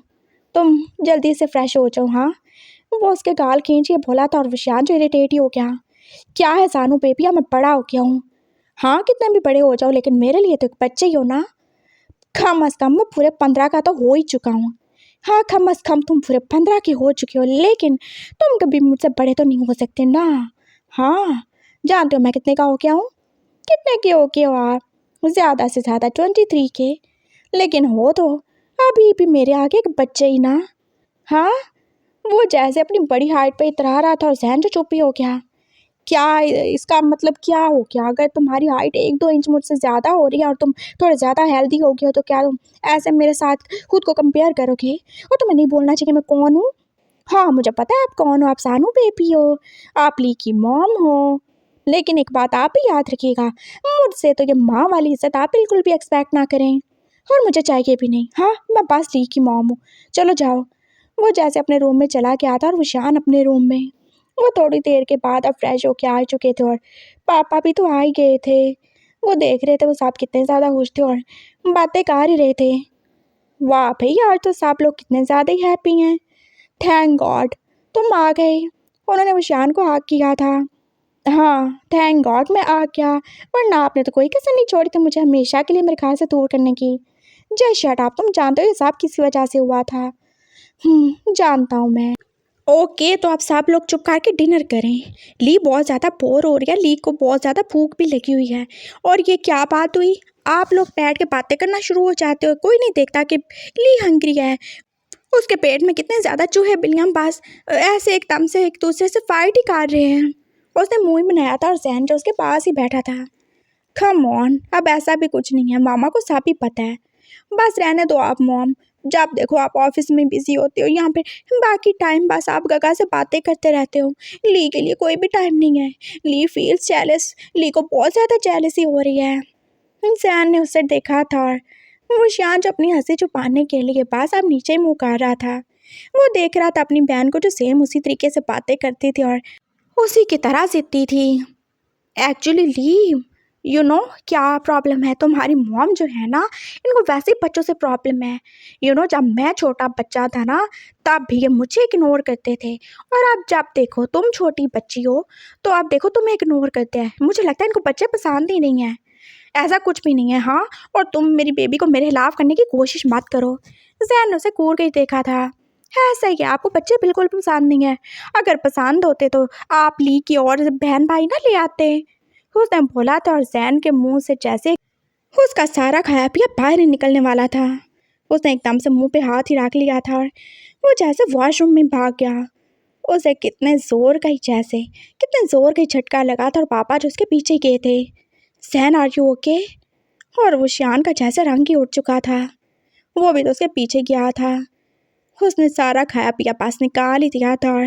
तुम जल्दी से फ्रेश हो जाओ। हाँ, वो उसके गाल खींच के बोला था और विशान जो इरिटेट ही हो गया। क्या है सानू बेबी, मैं बड़ा हो गया हूँ। हाँ, कितने भी बड़े हो जाओ लेकिन मेरे लिए तो एक बच्चे ही हो ना। कम अज़ कम मैं पूरे 15 का तो हो ही चुका हूँ। हाँ, कम अज़ कम तुम पूरे 15 के हो चुके हो, लेकिन तुम कभी मुझसे बड़े तो नहीं हो सकते ना। हाँ, जानते हो मैं कितने का हो गया हूँ? कितने के हो गए हो आप? ज़्यादा से ज़्यादा 23 के, लेकिन हो तो अभी भी मेरे आगे एक बच्चे ही ना। हाँ, वो जैसे अपनी बड़ी हाइट पे इतरा रहा था और जहन जो चुप ही हो गया। क्या इसका मतलब क्या हो गया? अगर तुम्हारी हाइट 1-2 इंच मुझसे ज़्यादा हो रही है और तुम थोड़े ज़्यादा हेल्दी हो गए हो तो क्या तुम ऐसे मेरे साथ खुद को कंपेयर करोगे? और तुम्हें नहीं बोलना चाहिए मैं कौन हूँ। हाँ, मुझे पता है आप कौन हो, आप सानू बेबी हो, आप ली की मॉम हो। लेकिन एक बात आप भी याद रखिएगा, मुझसे तो ये माँ वाली इज्जत आप बिल्कुल भी एक्सपेक्ट ना करें और मुझे चाहिए भी नहीं। हाँ, मैं बस ली की मॉम हूँ। चलो जाओ। वो जैसे अपने रूम में चला गया था और विशान अपने रूम में। वो थोड़ी देर के बाद अब फ्रेश होके आ चुके थे और पापा भी तो आ ही गए थे। वो देख रहे थे वो सब कितने ज़्यादा खुश थे और बातें कर ही रहे थे। वाह भाई, आज तो सब लोग कितने ज़्यादा ही हैप्पी हैं। थैंक गॉड तुम आ गए। उन्होंने विशान को हक किया था। हाँ, थैंक गॉड मैं आ गया, वरना आपने तो कोई कसर नहीं छोड़ी थी मुझे हमेशा के लिए मेरे घर से दूर करने की। जय शट अप, तुम जानते हो ये सब किसी वजह से हुआ था। जानता हूँ मैं। ओके, तो आप सब लोग चुप करके डिनर करें। ली बहुत ज़्यादा बोर हो रही है, ली को बहुत ज़्यादा भूख भी लगी हुई है। और ये क्या बात हुई, आप लोग बैठ के बातें करना शुरू हो जाते हो, कोई नहीं देखता कि ली हंग्री है। उसके पेट में कितने ज़्यादा चूहे बिल्लियाँ बस ऐसे एकदम से एक दूसरे से फाइट ही कर रहे हैं। उसने मुंह ही बनाया था और जहन जो उसके पास ही बैठा था। कम ऑन, अब ऐसा भी कुछ नहीं है, मामा को सब ही पता है। बस रहने दो आप मॉम, जब देखो आप ऑफिस में बिजी होते हो, यहाँ पे बाकी टाइम बस आप गगा से बातें करते रहते हो। ली के लिए कोई भी टाइम नहीं है। ली फील्स जेलस, ली को बहुत ज़्यादा जेलसी हो रही है। जैन ने उसे देखा था और वो शांत अपनी हंसी छुपाने के लिए बस अब नीचे ही मुँह कर रहा था। वो देख रहा था अपनी बहन को जो सेम उसी तरीके से बातें करती थी और उसी की तरह जिद्दी थी। एक्चुअली ली, क्या प्रॉब्लम है, तुम्हारी मॉम जो है ना, इनको वैसे ही बच्चों से प्रॉब्लम है। जब मैं छोटा बच्चा था ना, तब भी ये मुझे इग्नोर करते थे। और अब जब देखो तुम छोटी बच्ची हो तो अब देखो तुम्हें इग्नोर करते हैं। मुझे लगता है इनको बच्चे पसंद ही नहीं है। ऐसा कुछ भी नहीं है। हाँ, और तुम मेरी बेबी को मेरे खिलाफ करने की कोशिश मत करो। जैन ने उसे घूर के ही देखा था। है सही है, आपको बच्चे बिल्कुल पसंद नहीं है। अगर पसंद होते तो आप ली की और बहन भाई ना ले आते। उसने बोला था और जैन के मुंह से जैसे उसका सारा खाया पिया बाहर ही निकलने वाला था। उसने एकदम से मुंह पे हाथ ही रख लिया था और वो जैसे वॉशरूम में भाग गया। उसे कितने जोर का झटका लगा था और पापा जो उसके पीछे गए थे। Zain are you okay? और वो शान का जैसे रंग ही उठ चुका था, वो भी तो उसके पीछे गया था। उसने सारा खाया पिया पास निकाल ही दिया था और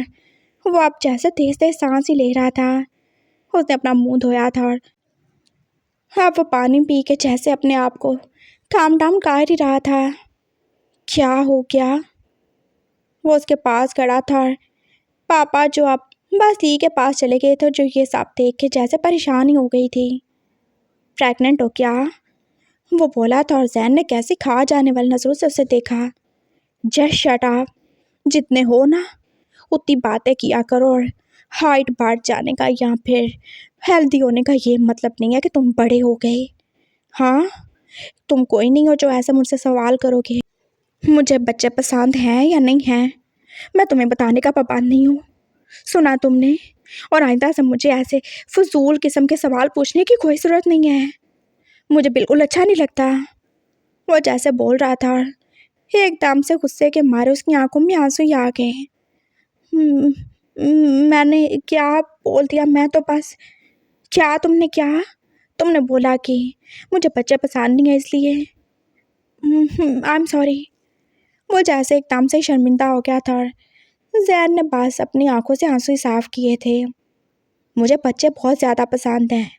वो अब जैसे तेज तेज सांस ही ले रहा था। उसने अपना मुंह धोया था और अब वो पानी पी के जैसे अपने आप को काम डाउन कर ही रहा था। क्या हो गया? वो उसके पास खड़ा था और पापा जो अब बस ली के पास चले गए थे, जो ये सब देख के जैसे परेशानी हो गई थी। प्रेग्नेंट हो क्या? वो बोला था और जैन ने कैसे खा जाने वाली नजरों से उसे देखा। जस्ट शट अप, जितने हो ना उतनी बातें किया करो और हाइट बढ़ जाने का या फिर हेल्दी होने का ये मतलब नहीं है कि तुम बड़े हो गए। हाँ, तुम कोई नहीं हो जो ऐसे मुझसे सवाल करोगे। मुझे बच्चे पसंद हैं या नहीं हैं मैं तुम्हें बताने का पाबंद नहीं हूँ। सुना तुमने? और आइंदा से मुझे ऐसे फजूल किस्म के सवाल पूछने की कोई ज़रूरत नहीं है, मुझे बिल्कुल अच्छा नहीं लगता। वो जैसे बोल रहा था एकदम से गुस्से के मारे उसकी आंखों में आंसू ही आ गए। मैंने क्या बोल दिया? मैं तो बस क्या तुमने क्या तुमने बोला कि मुझे बच्चे पसंद नहीं है इसलिए? आई एम सॉरी। वो जैसे एकदम से शर्मिंदा हो गया था और जैन ने बस अपनी आंखों से आंसू ही साफ किए थे। मुझे बच्चे बहुत ज़्यादा पसंद हैं,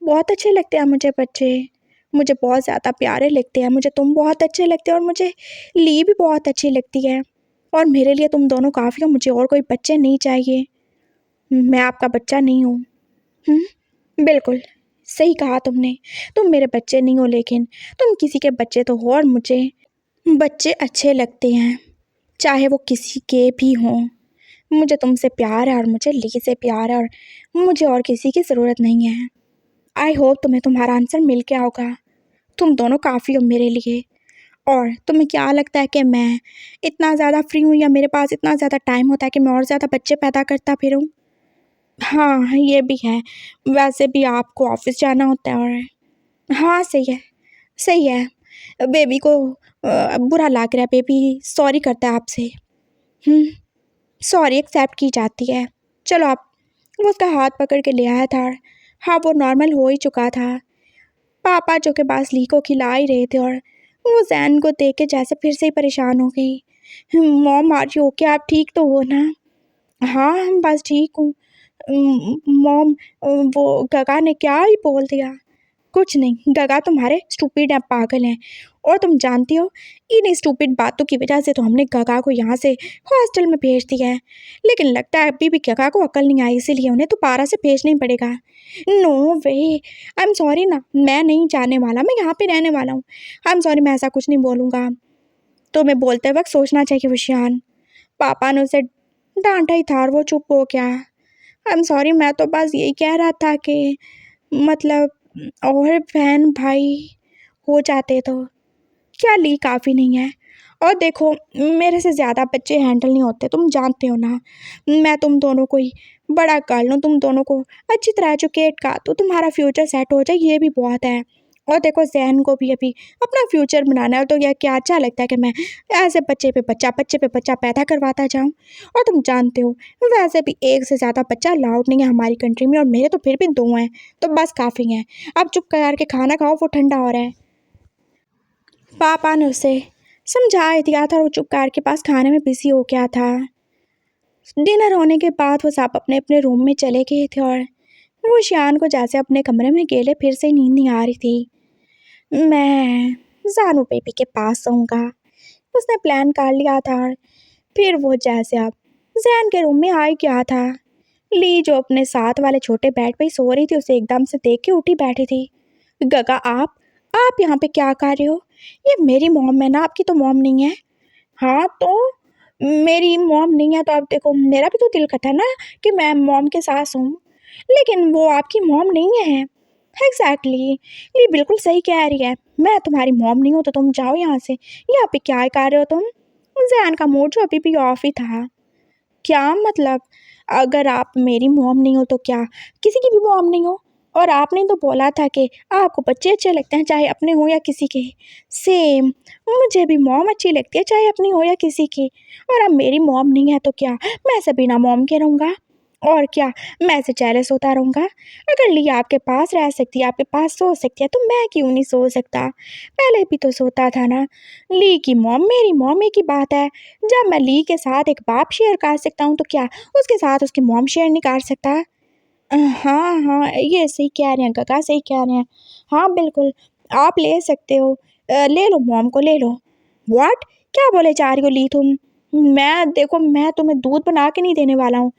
बहुत अच्छे लगते हैं मुझे बच्चे, मुझे बहुत ज़्यादा प्यारे लगते हैं, मुझे तुम बहुत अच्छे लगते हो और मुझे ली भी बहुत अच्छी लगती है और मेरे लिए तुम दोनों काफ़ी हो, मुझे और कोई बच्चे नहीं चाहिए। मैं आपका बच्चा नहीं हूँ। बिल्कुल सही कहा तुमने, तुम मेरे बच्चे नहीं हो लेकिन तुम किसी के बच्चे तो हो और मुझे बच्चे अच्छे लगते हैं, चाहे वो किसी के भी हों। मुझे तुमसे प्यार है और मुझे ली से प्यार है और मुझे और किसी की ज़रूरत नहीं है। आई होप तुम्हें तुम्हारा आंसर मिल गया होगा। तुम दोनों काफ़ी हो मेरे लिए। और तुम्हें क्या लगता है कि मैं इतना ज़्यादा फ्री हूँ या मेरे पास इतना ज़्यादा टाइम होता है कि मैं और ज़्यादा बच्चे पैदा करता फिरूँ? हाँ, ये भी है। वैसे भी आपको ऑफ़िस जाना होता है और हाँ, सही है, सही है। बेबी को बुरा लग रहा है, बेबी सॉरी करता है आपसे। हुँ, सॉरी एक्सेप्ट की जाती है। चलो आप वो उसका हाथ पकड़ के ले आया था और हाँ, वो नॉर्मल हो ही चुका था। पापा जो के पास ली को खिला ही रहे थे और वो जैन को देख के जैसे फिर से ही परेशान हो गई। Mom are you okay? आप ठीक तो हो ना? हाँ, हम बस ठीक हूँ। मॉम वो गगा ने क्या ही बोल दिया? कुछ नहीं, गगा तुम्हारे स्टूपिड हैं, पागल हैं और तुम जानती हो इन स्टूपिड बातों की वजह से तो हमने गगा को यहाँ से हॉस्टल में भेज दिया है। लेकिन लगता है अभी भी गगा को अकल नहीं आई, इसीलिए उन्हें दोबारा से भेजना ही पड़ेगा। No way, I am sorry ना, मैं नहीं जाने वाला, मैं यहाँ पे रहने वाला हूँ। आई एम सॉरी, मैं ऐसा कुछ नहीं बोलूँगा। तो मैं बोलते वक्त सोचना चाहिए विशान। पापा ने उसे डांटा ही था और वो चुप हो गया। आई एम सॉरी, मैं तो बस यही कह रहा था कि मतलब और बहन भाई हो जाते तो क्या ली काफ़ी नहीं है? और देखो मेरे से ज़्यादा बच्चे हैंडल नहीं होते, तुम जानते हो ना। मैं तुम दोनों को ही बड़ा कर लूँ, तुम दोनों को अच्छी तरह एजुकेट कर दूँ, तुम्हारा फ्यूचर सेट हो जाए, ये भी बहुत है। और देखो जहन को भी अभी अपना फ्यूचर बनाना है, तो यह क्या अच्छा लगता है कि मैं ऐसे बच्चे पे बच्चा पैदा करवाता जाऊँ। और तुम जानते हो वैसे भी एक से ज़्यादा बच्चा अलाउड नहीं है हमारी कंट्री में और मेरे तो फिर भी 2 हैं, तो बस काफ़ी हैं। अब चुप करके खाना खाओ, वो ठंडा हो रहा है। पापा ने उसे समझा दिया था और वो चुप कार के पास खाने में बिजी हो गया था। डिनर होने के बाद वो सब अपने अपने रूम में चले गए थे और वो शियान को जैसे अपने कमरे में गेले फिर से नींद नहीं आ रही थी। मैं जानू बेबी के पास सोऊंगा, उसने प्लान कर लिया था और फिर वो जैसे अब जैन के रूम में आ ही गया था। ली जो अपने साथ वाले छोटे बेड पे ही सो रही थी उसे एकदम से देख के उठी बैठी थी। गगा आप यहाँ पे क्या कर रहे हो? ये मेरी मॉम है ना, आपकी तो मॉम नहीं है। हाँ तो मेरी मॉम नहीं है तो अब देखो मेरा भी तो दिल करता है ना कि मैं मॉम के साथ हूँ, लेकिन वो आपकी मॉम नहीं है। एग्जैक्टली, ये बिल्कुल सही कह रही है। मैं तुम्हारी मॉम नहीं हूँ तो तुम जाओ यहाँ से। यहाँ पे क्या कर रहे हो तुम? जैन का मूड जो अभी भी ऑफ ही था। क्या मतलब? अगर आप मेरी मॉम नहीं हो तो क्या किसी की भी मॉम नहीं हो? और आपने तो बोला था कि आपको बच्चे अच्छे लगते हैं चाहे अपने हो या किसी के। सेम, मुझे भी मॉम अच्छी लगती है चाहे अपनी हो या किसी की। और अब मेरी मॉम नहीं है तो क्या मैं ऐसे बिना मॉम के रहूँगा? और क्या मैं ऐसे जेलस होता रहूँगा? अगर लिया आपके पास रह सकती है, आपके पास सो सकती है, तो मैं क्यों नहीं सो सकता? पहले भी तो सोता था ना। ली की मॉम मेरी मॉम एक ही बात है। जब मैं ली के साथ एक बाप शेयर कर सकता हूँ तो क्या उसके साथ उसकी मॉम शेयर नहीं कर सकता? हाँ हाँ, ये सही कह रहे हैं काका, सही कह रहे हैं। हाँ बिल्कुल, आप ले सकते हो। ले लो मॉम को, ले लो। व्हाट? क्या बोले जा रही हो ली तुम? मैं देखो मैं तुम्हें दूध बना के नहीं देने वाला हूँ।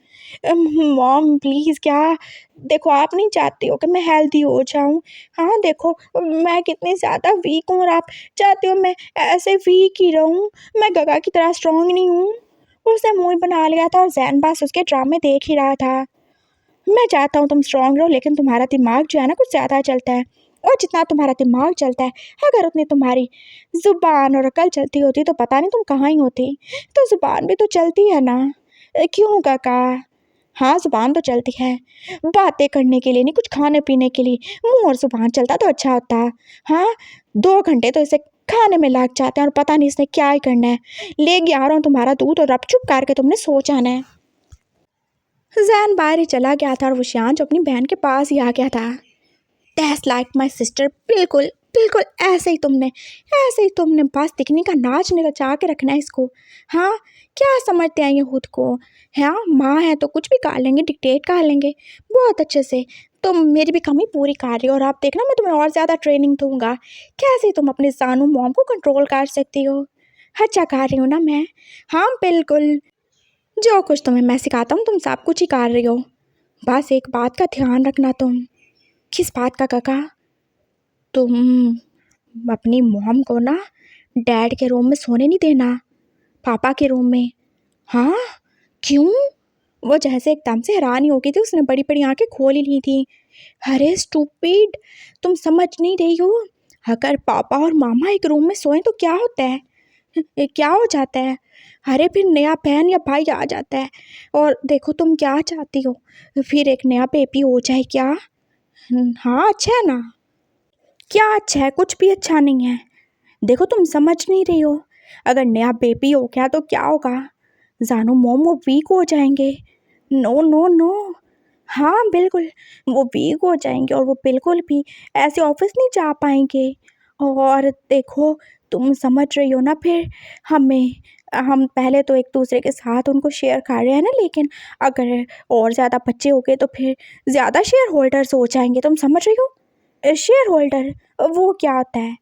मॉम प्लीज़, क्या देखो आप नहीं चाहती हो कि मैं हेल्दी हो जाऊँ? हाँ देखो मैं कितनी ज़्यादा वीक हूँ और आप चाहते हो मैं ऐसे वीक ही रहूँ? मैं गगा की तरह स्ट्रॉन्ग नहीं हूँ। उसने मुँह बना लिया था और जैन बस उसके ड्रामे देख ही रहा था। मैं चाहता हूँ तुम स्ट्रांग रहो लेकिन तुम्हारा दिमाग जो है ना कुछ ज़्यादा चलता है। और जितना तुम्हारा दिमाग चलता है अगर उतनी तुम्हारी ज़ुबान और अकल चलती होती तो पता नहीं तुम कहाँ ही होती। तो ज़ुबान भी तो चलती है ना। क्यों काका? हाँ ज़ुबान तो चलती है, बातें करने के लिए नहीं, कुछ खाने पीने के लिए। मुंह और ज़ुबान चलता तो अच्छा होता। हाँ, 2 घंटे तो इसे खाने में लग जाते हैं और पता नहीं इसने क्या ही करना है। ले गया आ रहा हूँ तुम्हारा दूध और अब चुप करके तुमने सो जाना है। जैन बाहर ही चला गया था और वो शियान जो अपनी बहन के पास ही आ गया था। दैट्स लाइक माई सिस्टर, बिल्कुल बिल्कुल ऐसे ही तुमने बस दिखने का नाच नचा के रखना है इसको। हाँ, क्या समझते हैं ये खुद को। हाँ, माँ है तो कुछ भी कर लेंगे, डिक्टेट कर लेंगे बहुत अच्छे से। तुम मेरी भी कमी पूरी कर रही हो और आप देखना मैं तुम्हें और ज़्यादा ट्रेनिंग दूंगा कैसे तुम अपने जानू मॉम को कंट्रोल कर सकती हो। अच्छा कर रही हूँ ना मैं। हाँ बिल्कुल, जो कुछ तुम्हें मैं सिखाता हूँ तुम सब कुछ ही कर रही हो। बस एक बात का ध्यान रखना तुम। किस बात का काका? तुम अपनी मॉम को ना डैड के रूम में सोने नहीं देना, पापा के रूम में। हाँ, क्यों? वो जैसे एकदम से हैरान ही हो गई थी, उसने बड़ी बड़ी आंखें खोल ही ली थी। अरे स्टूपिड, तुम समझ नहीं रही हो। अगर पापा और मामा एक रूम में सोए तो क्या होता है? क्या हो जाता है? अरे फिर नया बहन या भाई आ जाता है। और देखो तुम क्या चाहती हो, फिर एक नया बेबी हो जाए क्या? हाँ अच्छा है ना। क्या अच्छा है? कुछ भी अच्छा नहीं है। देखो तुम समझ नहीं रही हो, अगर नया बेबी हो गया तो क्या होगा? जानू मोम वो वीक हो जाएंगे। No no no. हाँ बिल्कुल, वो वीक हो जाएंगे और वो बिल्कुल भी ऐसे ऑफिस नहीं जा पाएंगे। और देखो तुम समझ रही हो ना, फिर हमें हम पहले तो एक दूसरे के साथ उनको शेयर कर रहे हैं ना, लेकिन अगर और ज़्यादा बच्चे हो गए तो फिर ज़्यादा शेयर होल्डर्स हो जाएंगे। तुम समझ रही हो? शेयर होल्डर वो क्या होता है?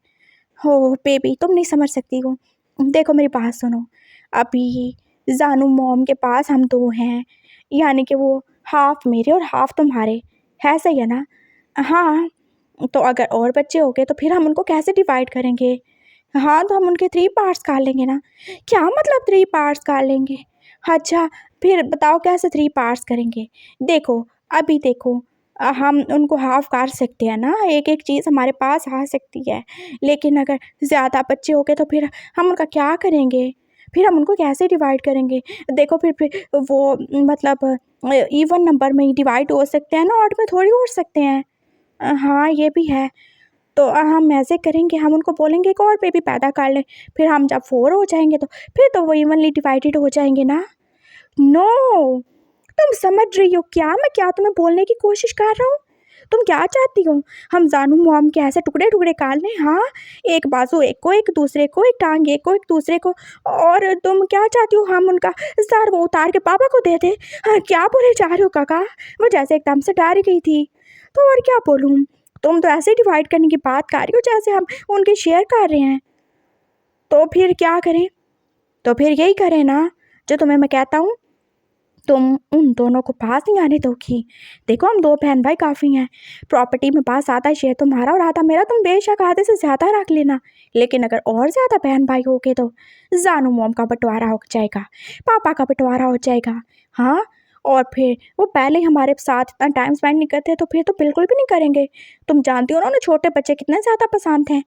हो बेबी तुम नहीं समझ सकती हो। देखो मेरी बात सुनो, अभी जानू मॉम के पास हम दो हैं, यानी कि वो हाफ मेरे और हाफ तुम्हारे, है सही है ना? हाँ, तो अगर और बच्चे हो गए तो फिर हम उनको कैसे डिवाइड करेंगे? हाँ तो हम उनके 3 पार्ट्स कर लेंगे ना। क्या मतलब 3 पार्ट्स कर लेंगे? अच्छा, फिर बताओ कैसे 3 पार्ट्स करेंगे? देखो, अभी देखो, हम उनको हाफ कर सकते हैं ना, एक एक चीज़ हमारे पास आ सकती है। लेकिन अगर ज़्यादा बच्चे हो गए तो फिर हम उनका क्या करेंगे? फिर हम उनको कैसे डिवाइड करेंगे? देखो फिर वो मतलब इवन नंबर में ही डिवाइड हो सकते हैं ना, ऑड में थोड़ी हो सकते हैं। हाँ ये भी है। तो हम ऐसे करेंगे, हम उनको बोलेंगे एक और बेबी पैदा कर लें, फिर हम जब 4 हो जाएंगे तो फिर तो वो इवनली डिवाइडेड हो जाएंगे ना। नो, तुम समझ रही हो क्या मैं क्या तुम्हें बोलने की कोशिश कर रहा हूँ? तुम क्या चाहती हो? हम जानू मॉम के ऐसे टुकड़े टुकड़े काट लें? हाँ, एक बाजू एक को, एक दूसरे को, एक टांग एक को, एक दूसरे को। और तुम क्या चाहती हो हम उनका सर वो उतार के पापा को दे दे? हाँ, क्या बोले जा रहे हो काका? वो जैसे एकदम से डर गई थी। तो और क्या बोलूँ, तुम तो ऐसे डिवाइड करने की बात कर रही हो जैसे हम उनके शेयर कर रहे हैं। तो फिर क्या करें? तो फिर यही करें ना जो तुम्हें मैं कहता हूँ। तुम उन दोनों को पास नहीं आने दोगी। देखो हम 2 बहन भाई काफ़ी हैं, प्रॉपर्टी में पास आधा शेयर तुम्हारा और आधा मेरा, तुम बेशक आधे से ज़्यादा रख लेना। लेकिन अगर और ज़्यादा बहन भाई हो गए तो जानू मॉम का बंटवारा हो जाएगा, पापा का बंटवारा हो जाएगा। हाँ, और फिर वो पहले ही हमारे साथ इतना टाइम स्पेंड नहीं करते तो फिर तो बिल्कुल भी नहीं करेंगे। तुम जानती हो ना उन्हें छोटे बच्चे कितने ज़्यादा पसंद हैं।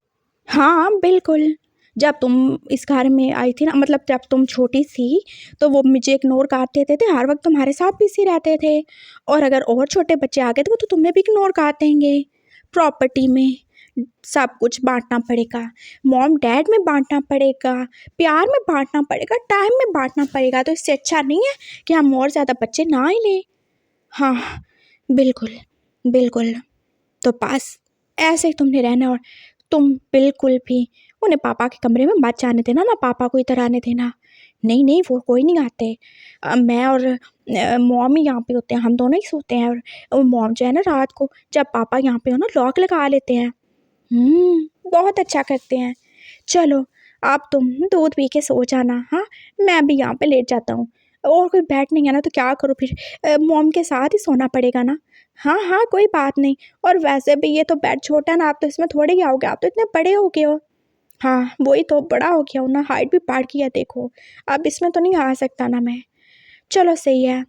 हाँ बिल्कुल, जब तुम इस घर में आई थी ना, मतलब जब तुम छोटी थी तो वो मुझे इग्नोर कर देते थे, हर वक्त तुम्हारे साथ बिजी रहते थे। और अगर और छोटे बच्चे आ गए तो वो तो तुम्हें भी इग्नोर कर देंगे। प्रॉपर्टी में सब कुछ बांटना पड़ेगा, मॉम डैड में बांटना पड़ेगा, प्यार में बांटना पड़ेगा, टाइम में बांटना पड़ेगा। तो इससे अच्छा नहीं है कि हम और ज़्यादा बच्चे ना ही लें। हाँ बिल्कुल बिल्कुल। तो बस ऐसे ही तुमने रहना, और तुम बिल्कुल भी उन्हें पापा के कमरे में मत जाने देना, ना पापा को इधर आने देना। नहीं नहीं, वो कोई नहीं आते। मैं और मॉम ही यहाँ पे होते हैं, हम दोनों ही सोते हैं। और मॉम जो है ना रात को जब पापा यहाँ पे हो ना लॉक लगा लेते हैं। बहुत अच्छा करते हैं। चलो अब तुम दूध पी के सो जाना। हाँ, मैं भी यहाँ पे लेट जाता हूँ। और कोई बैठ नहीं है ना तो क्या करो फिर, मॉम के साथ ही सोना पड़ेगा ना। हाँ हाँ कोई बात नहीं। और वैसे भी ये तो बेड छोटा है ना, आप तो इसमें थोड़े ही आओगे, आप तो इतने बड़े हो गए हो। हाँ वही तो, बड़ा हो गया हूँ ना, हाइट भी बढ़ गई है देखो, अब इसमें तो नहीं आ सकता ना मैं। चलो सही है।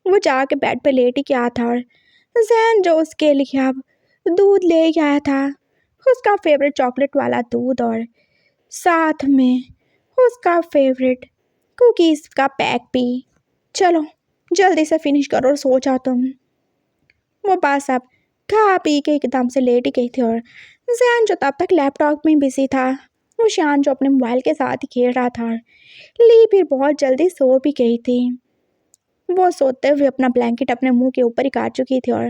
वो जाके बेड पे लेट ही गया था और जैन जो उसके लिए अब दूध ले आया था, उसका फेवरेट चॉकलेट वाला दूध, और साथ में उसका फेवरेट कुकीज़ का पैक भी। चलो जल्दी से फिनिश करो और सो जाओ तुम। वो बस अब खा पी के एकदम से लेट ही गई थी, और जैन जो तब तक लैपटॉप में बिजी था, वो शान जो अपने मोबाइल के साथ ही खेल रहा था, ली फिर बहुत जल्दी सो भी गई थी। वो सोते हुए अपना ब्लैंकेट अपने मुंह के ऊपर ही काट चुकी थी और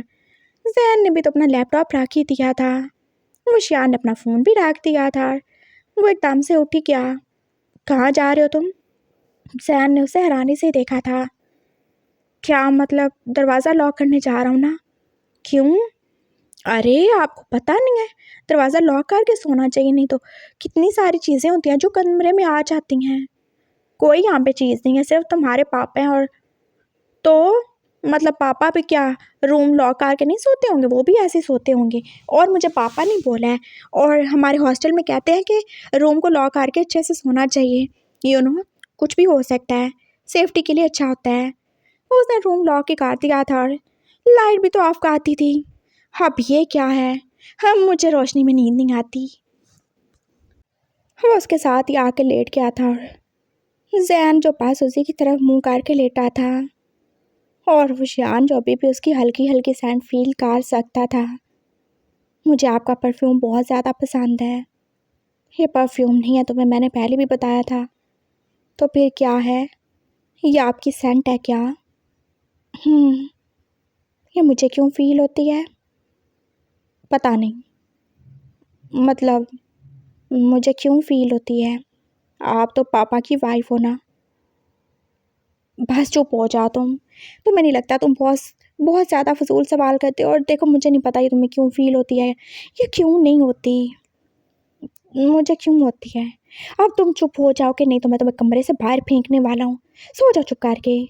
जैन ने भी तो अपना लैपटॉप रख ही दिया था। वो शियान ने अपना फ़ोन भी रख दिया था। वो एकदम से उठी, क्या, कहाँ जा रहे हो तुम? जैन ने उसे हैरानी से देखा था। क्या मतलब, दरवाज़ा लॉक करने जा रहा हूँ ना। क्यों? अरे आपको पता नहीं है, दरवाज़ा लॉक करके सोना चाहिए, नहीं तो कितनी सारी चीज़ें होती हैं जो कमरे में आ जाती हैं। कोई यहाँ पे चीज़ नहीं है, सिर्फ तुम्हारे पापा हैं। और तो मतलब पापा भी क्या रूम लॉक करके नहीं सोते होंगे? वो भी ऐसे सोते होंगे। और मुझे पापा नहीं बोला है। और हमारे हॉस्टल में कहते हैं कि रूम को लॉक करके अच्छे से सोना चाहिए। कुछ भी हो सकता है, सेफ्टी के लिए अच्छा होता है। उसने रूम लॉक ही कर दिया था और लाइट भी तो ऑफ करती थी। अब ये क्या है? मुझे रोशनी में नींद नहीं आती। वो उसके साथ ही आके लेट गया था और जैन जो पास उसी की तरफ मुंह करके लेटा था और वो शियान जो अभी भी उसकी हल्की हल्की सेंट फील कर सकता था। मुझे आपका परफ्यूम बहुत ज़्यादा पसंद है। ये परफ्यूम नहीं है, तुम्हें मैंने पहले भी बताया था। तो फिर क्या है? ये आपकी सेंट है क्या? ये मुझे क्यों फील होती है? पता नहीं, मतलब मुझे क्यों फील होती है? आप तो पापा की वाइफ हो ना। बस चुप हो जाओ तुम। तुम्हें नहीं लगता तुम बहुत बहुत ज़्यादा फजूल सवाल करते हो? और देखो, मुझे नहीं पता ये तुम्हें क्यों फील होती है, ये क्यों नहीं होती, मुझे क्यों होती है। अब तुम चुप हो जाओ कि नहीं तो मैं तुम्हें कमरे से बाहर फेंकने वाला हूँ। सो जाओ चुप करके।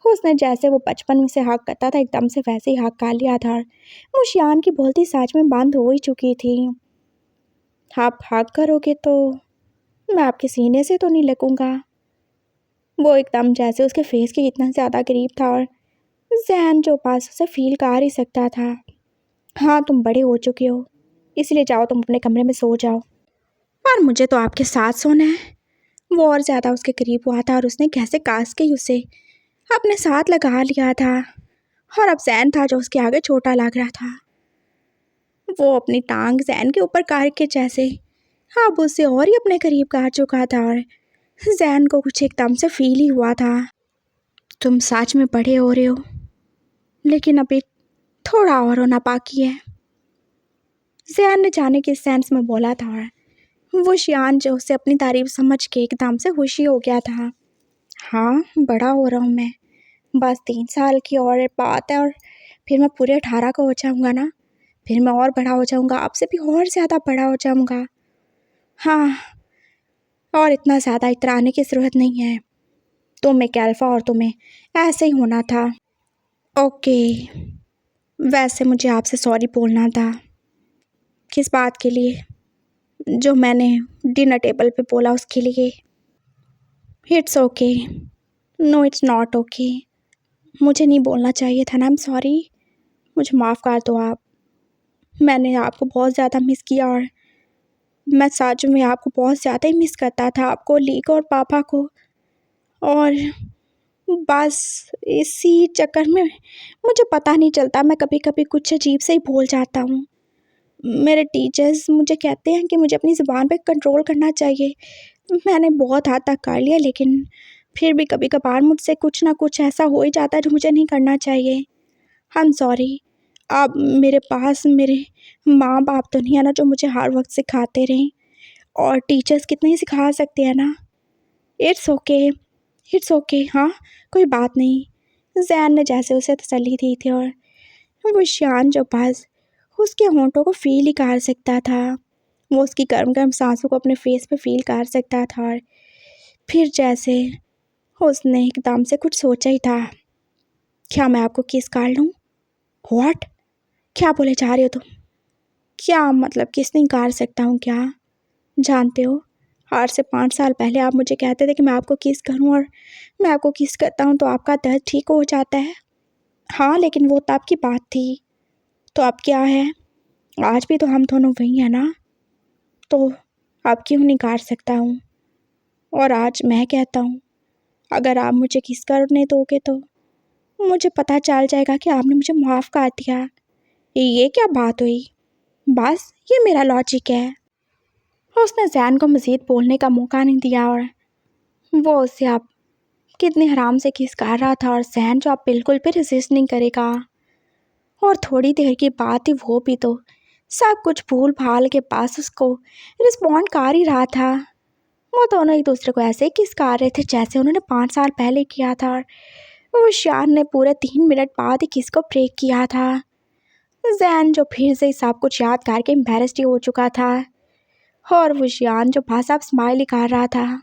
उसने जैसे वो बचपन में से हक करता था एकदम से वैसे ही हक कर लिया था। वो शियान की बोलती सच में बंद हो ही चुकी थी। आप हक करोगे तो मैं आपके सीने से तो नहीं लगूंगा। वो एकदम जैसे उसके फेस के इतना ज़्यादा करीब था और जैन जो पास उसे फील कर ही सकता था। हाँ, तुम बड़े हो चुके हो, इसलिए जाओ तुम अपने कमरे में सो जाओ। और मुझे तो आपके साथ सोना है। वो और ज़्यादा उसके करीब हुआ था और उसने कैसे कास के उसे अपने साथ लगा लिया था। और अब जैन था जो उसके आगे छोटा लग रहा था। वो अपनी टांग जैन के ऊपर कार के जैसे अब उससे और ही अपने करीब कार चुका था और जैन को कुछ एकदम से फील ही हुआ था। तुम सच में बड़े हो रहे हो, लेकिन अभी थोड़ा और होना बाकी है, जैन ने जाने के सेंस में बोला था। वो शियान जो उसे अपनी तारीफ समझ के एकदम से खुशी हो गया था। हाँ, बड़ा हो रहा हूँ मैं, बस 3 साल की और बात है और फिर मैं पूरे 18 का हो जाऊँगा ना। फिर मैं और बड़ा हो जाऊँगा, आपसे भी और ज़्यादा बड़ा हो जाऊँगा। हाँ, और इतना ज़्यादा इतराने की ज़रूरत नहीं है। तुम एक अल्फ़ा और तुम्हें ऐसे ही होना था। ओके, वैसे मुझे आपसे सॉरी बोलना था। किस बात के लिए? जो मैंने डिनर टेबल पे बोला उसके लिए। It's okay. No, it's not okay. मुझे नहीं बोलना चाहिए था ना, आई एम सॉरी। मुझे माफ़ कर दो आप। मैंने आपको बहुत ज़्यादा मिस किया और मैं सच में आपको बहुत ज़्यादा ही मिस करता था, आपको, लीक और पापा को। और बस इसी चक्कर में मुझे पता नहीं चलता, मैं कभी कभी कुछ अजीब से ही भूल जाता हूँ। मेरे टीचर्स मुझे कहते हैं कि मुझे अपनी ज़ुबान पे कंट्रोल करना चाहिए। मैंने बहुत हद तक कर लिया, लेकिन फिर भी कभी कभार मुझसे कुछ ना कुछ ऐसा हो ही जाता है जो मुझे नहीं करना चाहिए। आई एम सॉरी। अब मेरे पास मेरे माँ बाप तो नहीं है ना जो मुझे हर वक्त सिखाते रहें, और टीचर्स कितने ही सिखा सकते हैं ना। It's okay, it's okay. हाँ, कोई बात नहीं। जैन ने जैसे उसे तसल्ली दी थी और वो शान जो पास उसके होंठों को फील ही कर सकता था। वो उसकी गर्म गर्म सांसों को अपने फेस पे फील कर सकता था और फिर जैसे उसने एकदम से कुछ सोचा ही था। क्या मैं आपको किस कर लूँ? व्हाट? क्या बोले जा रही हो तुम? क्या मतलब किस नहीं कर सकता हूँ क्या? जानते हो, आज से 5 साल पहले आप मुझे कहते थे कि मैं आपको किस करूं, और मैं आपको किस करता हूं तो आपका दर्द ठीक हो जाता है। हाँ, लेकिन वो तब की बात थी। तो अब क्या है? आज भी तो हम दोनों वही हैं ना। तो अब क्यों नहीं कर सकता हूँ? और आज मैं कहता हूँ, अगर आप मुझे किस करने दोगे तो मुझे पता चल जाएगा कि आपने मुझे माफ़ कर दिया। ये क्या बात हुई? बस ये मेरा लॉजिक है। उसने जैन को मज़ीद बोलने का मौका नहीं दिया और वो उससे अब कितने आराम से किस कर रहा था और जैन जो आप बिल्कुल भी रेजिस्ट नहीं करेगा। और थोड़ी देर की बात ही वो भी तो सब कुछ भूल भाल के पास उसको रिस्पॉन्ड कर ही रहा था। वो दोनों एक दूसरे को ऐसे किस कर रहे थे जैसे उन्होंने 5 साल पहले किया था। और शान ने पूरे 3 मिनट बाद ही किस को ब्रेक किया था। जैन जो फिर से सब कुछ याद करके एम्बेरस्ड हो चुका था और वो शान जो भाई साहब स्माइल ही कर रहा था।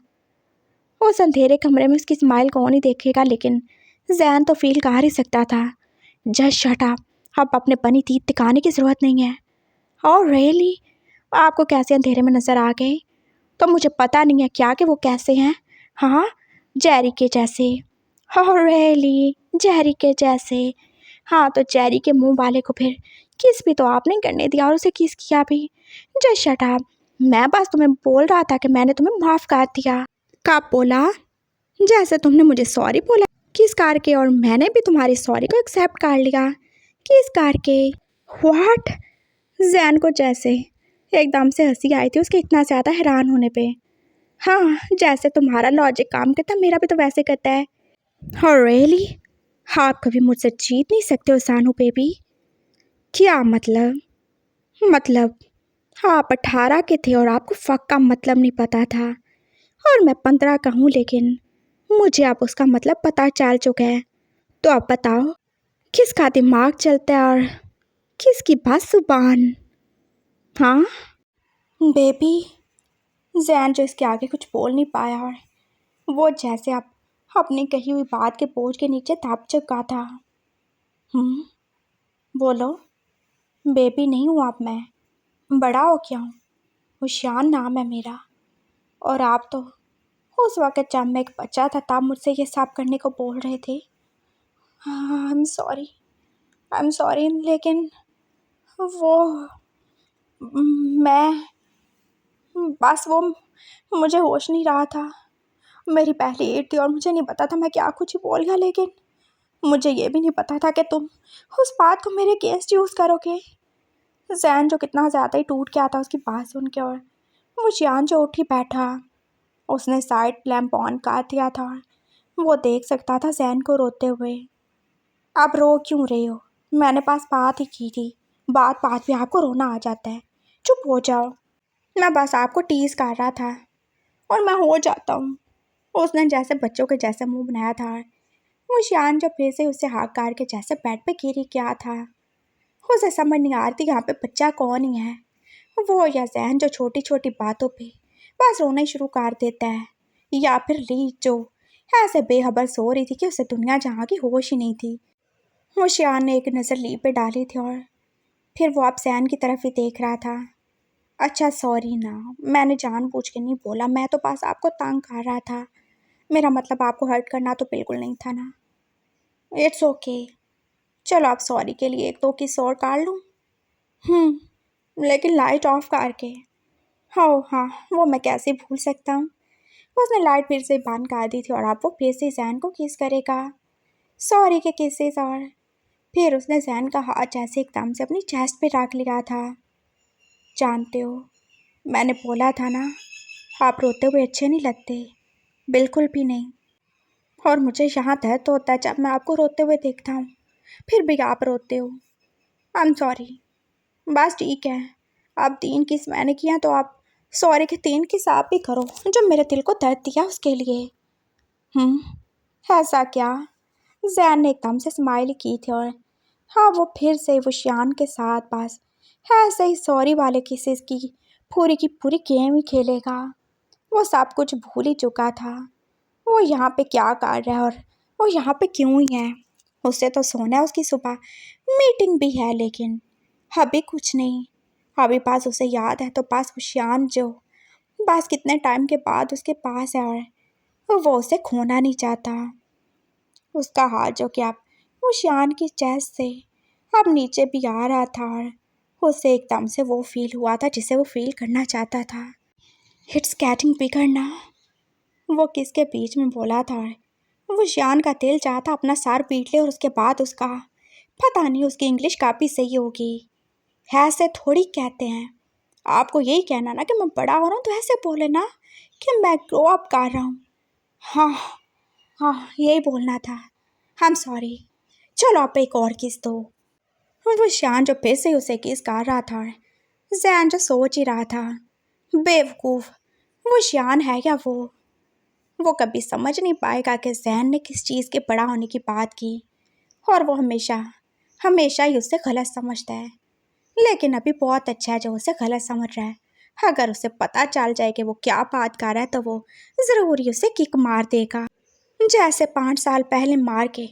उस अंधेरे कमरे में उसकी स्माइल कौन ही देखेगा, लेकिन जैन तो फील कर ही सकता था। जस्ट शट अप, अब अपने बनी तीत टिकाने की ज़रूरत नहीं है। और रियली आपको कैसे अंधेरे में नज़र आ गए? तो मुझे पता नहीं है क्या कि वो कैसे हैं। हाँ, जेरी के जैसे। और रियली जेरी के जैसे। हाँ, तो जेरी के मुंह वाले को फिर किस भी तो आपने करने दिया और उसे किस किया भी। जस्ट शट अप, मैं बस तुम्हें बोल रहा था कि मैंने तुम्हें माफ़ कर दिया। कब बोला? जैसे तुमने मुझे सॉरी बोला किस कार के, और मैंने भी तुम्हारी सॉरी को एक्सेप्ट कर लिया किस कार के। व्हाट? जैन को जैसे एकदम से हंसी आई थी उसके इतना ज़्यादा हैरान होने पे। हाँ, जैसे तुम्हारा लॉजिक काम करता मेरा भी तो वैसे करता है। और रियली आप कभी मुझसे जीत नहीं सकते हो सानू बेबी। क्या मतलब? मतलब आप 18 के थे और आपको फक का मतलब नहीं पता था, और मैं 15 का हूँ, लेकिन मुझे अब उसका मतलब पता चल चुका है। तो अब बताओ किसका दिमाग चलता है और किसकी बस जुबान? हाँ बेबी। जैन जो इसके आगे कुछ बोल नहीं पाया और वो जैसे अब अपनी कही हुई बात के बोझ के नीचे दब चुका था। बोलो। बेबी नहीं हूँ अब मैं, बड़ा हो क्या हूँ। हुशियान नाम है मेरा। और आप तो उस वक्त जब मैं एक बच्चा था तब मुझसे ये सब करने को बोल रहे थे। हाँ, आई एम सॉरी, लेकिन वो मैं बस वो मुझे होश नहीं रहा था। मेरी पहली ईद थी और मुझे नहीं पता था मैं क्या कुछ ही बोल गया, लेकिन मुझे ये भी नहीं पता था कि तुम उस बात को मेरे अगेंस्ट यूज़ करोगे। जैन जो कितना ज़्यादा ही टूट गया था उसकी बात सुन के, और वो शियान जो उठ ही बैठा। उसने साइड लैम्प ऑन कर दिया था। वो देख सकता था जैन को रोते हुए। आप रो क्यों रहे हो? मैंने पास बात ही की थी, बात बात में आपको रोना आ जाता है। चुप हो जाओ, मैं बस आपको टीज़ कर रहा था और मैं हो जाता हूँ। उसने जैसे बच्चों के जैसे मुंह बनाया था। वो शियान जब फिर से उसे हाथ कार के जैसे बेड पे गिरी क्या था। उसे समझ नहीं आ रही थी यहाँ पे बच्चा कौन ही है, वो या जैन जो छोटी छोटी बातों पे बस रोना ही शुरू कर देता है, या फिर ली जो ऐसे बेखबर सो रही थी कि उसे दुनिया जहाँ की होश ही नहीं थी। वो शियान ने एक नज़र ली पे डाली थी और फिर वो अब जैन की तरफ ही देख रहा था। अच्छा सॉरी ना, मैंने जानबूझ के नहीं बोला, मैं तो बस आपको तंग कर रहा था। मेरा मतलब आपको हर्ट करना तो बिल्कुल नहीं था ना। It's okay. चलो आप सॉरी के लिए एक दो किस और काट लूँ। लेकिन लाइट ऑफ करके। हाँ हाँ, वो मैं कैसे भूल सकता हूँ। उसने लाइट फिर से बंद कर दी थी और अब वो फिर से जैन को किस करेगा। सॉरी के किसेस। और फिर उसने जैन का हाथ जैसे एकदम से अपनी चेस्ट पे रख लिया था। जानते हो, मैंने बोला था ना, आप रोते हुए अच्छे नहीं लगते, बिल्कुल भी नहीं। और मुझे यहाँ दर्द होता है जब मैं आपको रोते हुए देखता हूँ, फिर भी आप रोते हो। आई एम सॉरी। बस ठीक है, अब 3 किस मैंने किया तो आप सॉरी के 3 किस आप भी करो, जो मेरे दिल को दर्द दिया उसके लिए। ऐसा क्या? जैन ने एकदम से स्माइल की थी और हाँ, वो फिर से वो शियान के साथ बस ऐसे ही सॉरी वाले किसेस की पूरी गेम ही खेलेगा। वो सब कुछ भूल ही चुका था। वो यहाँ पे क्या कर रहा है और वो यहाँ पे क्यों ही है। उससे तो सोना है, उसकी सुबह मीटिंग भी है, लेकिन अभी कुछ नहीं। अभी पास उसे याद है तो पास वो शियान जो बस कितने टाइम के बाद उसके पास है और वो उसे खोना नहीं चाहता। उसका हाथ जो कि अब वो शियान की चेस्ट से अब नीचे भी आ रहा था और उसे एकदम से वो फील हुआ था जिसे वो फील करना चाहता था। इट्स गेटिंग बिगर ना, वो किसके बीच में बोला था। वो शियान का दिल चाहता अपना सर पीट ले और उसके बाद उसका पता नहीं उसकी इंग्लिश काफ़ी सही होगी। ऐसे थोड़ी कहते हैं, आपको यही कहना ना कि मैं बड़ा हो रहा हूँ, तो ऐसे बोले ना कि मैं ग्रो अप कर रहा हूँ। हाँ, हाँ, यही बोलना था। आई एम सॉरी। चलो आप एक और किस दो। वो शान जो फिर से उसे किस कर रहा था। जैन जो सोच ही रहा था, बेवकूफ़, वो शान है क्या वो कभी समझ नहीं पाएगा कि जैन ने किस चीज़ के बड़ा होने की बात की, और वो हमेशा हमेशा ही उसे गलत समझता है। लेकिन अभी बहुत अच्छा है जो उसे गलत समझ रहा है। अगर उसे पता चल जाए कि वो क्या बात कर रहा है तो वो ज़रूर ही उसे किक मार देगा, जैसे 5 साल पहले मार के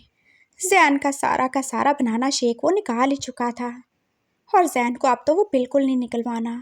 जैन का सारा बनाना शेक वो निकाल ही चुका था। और जैन को अब तो वो बिल्कुल नहीं निकलवाना।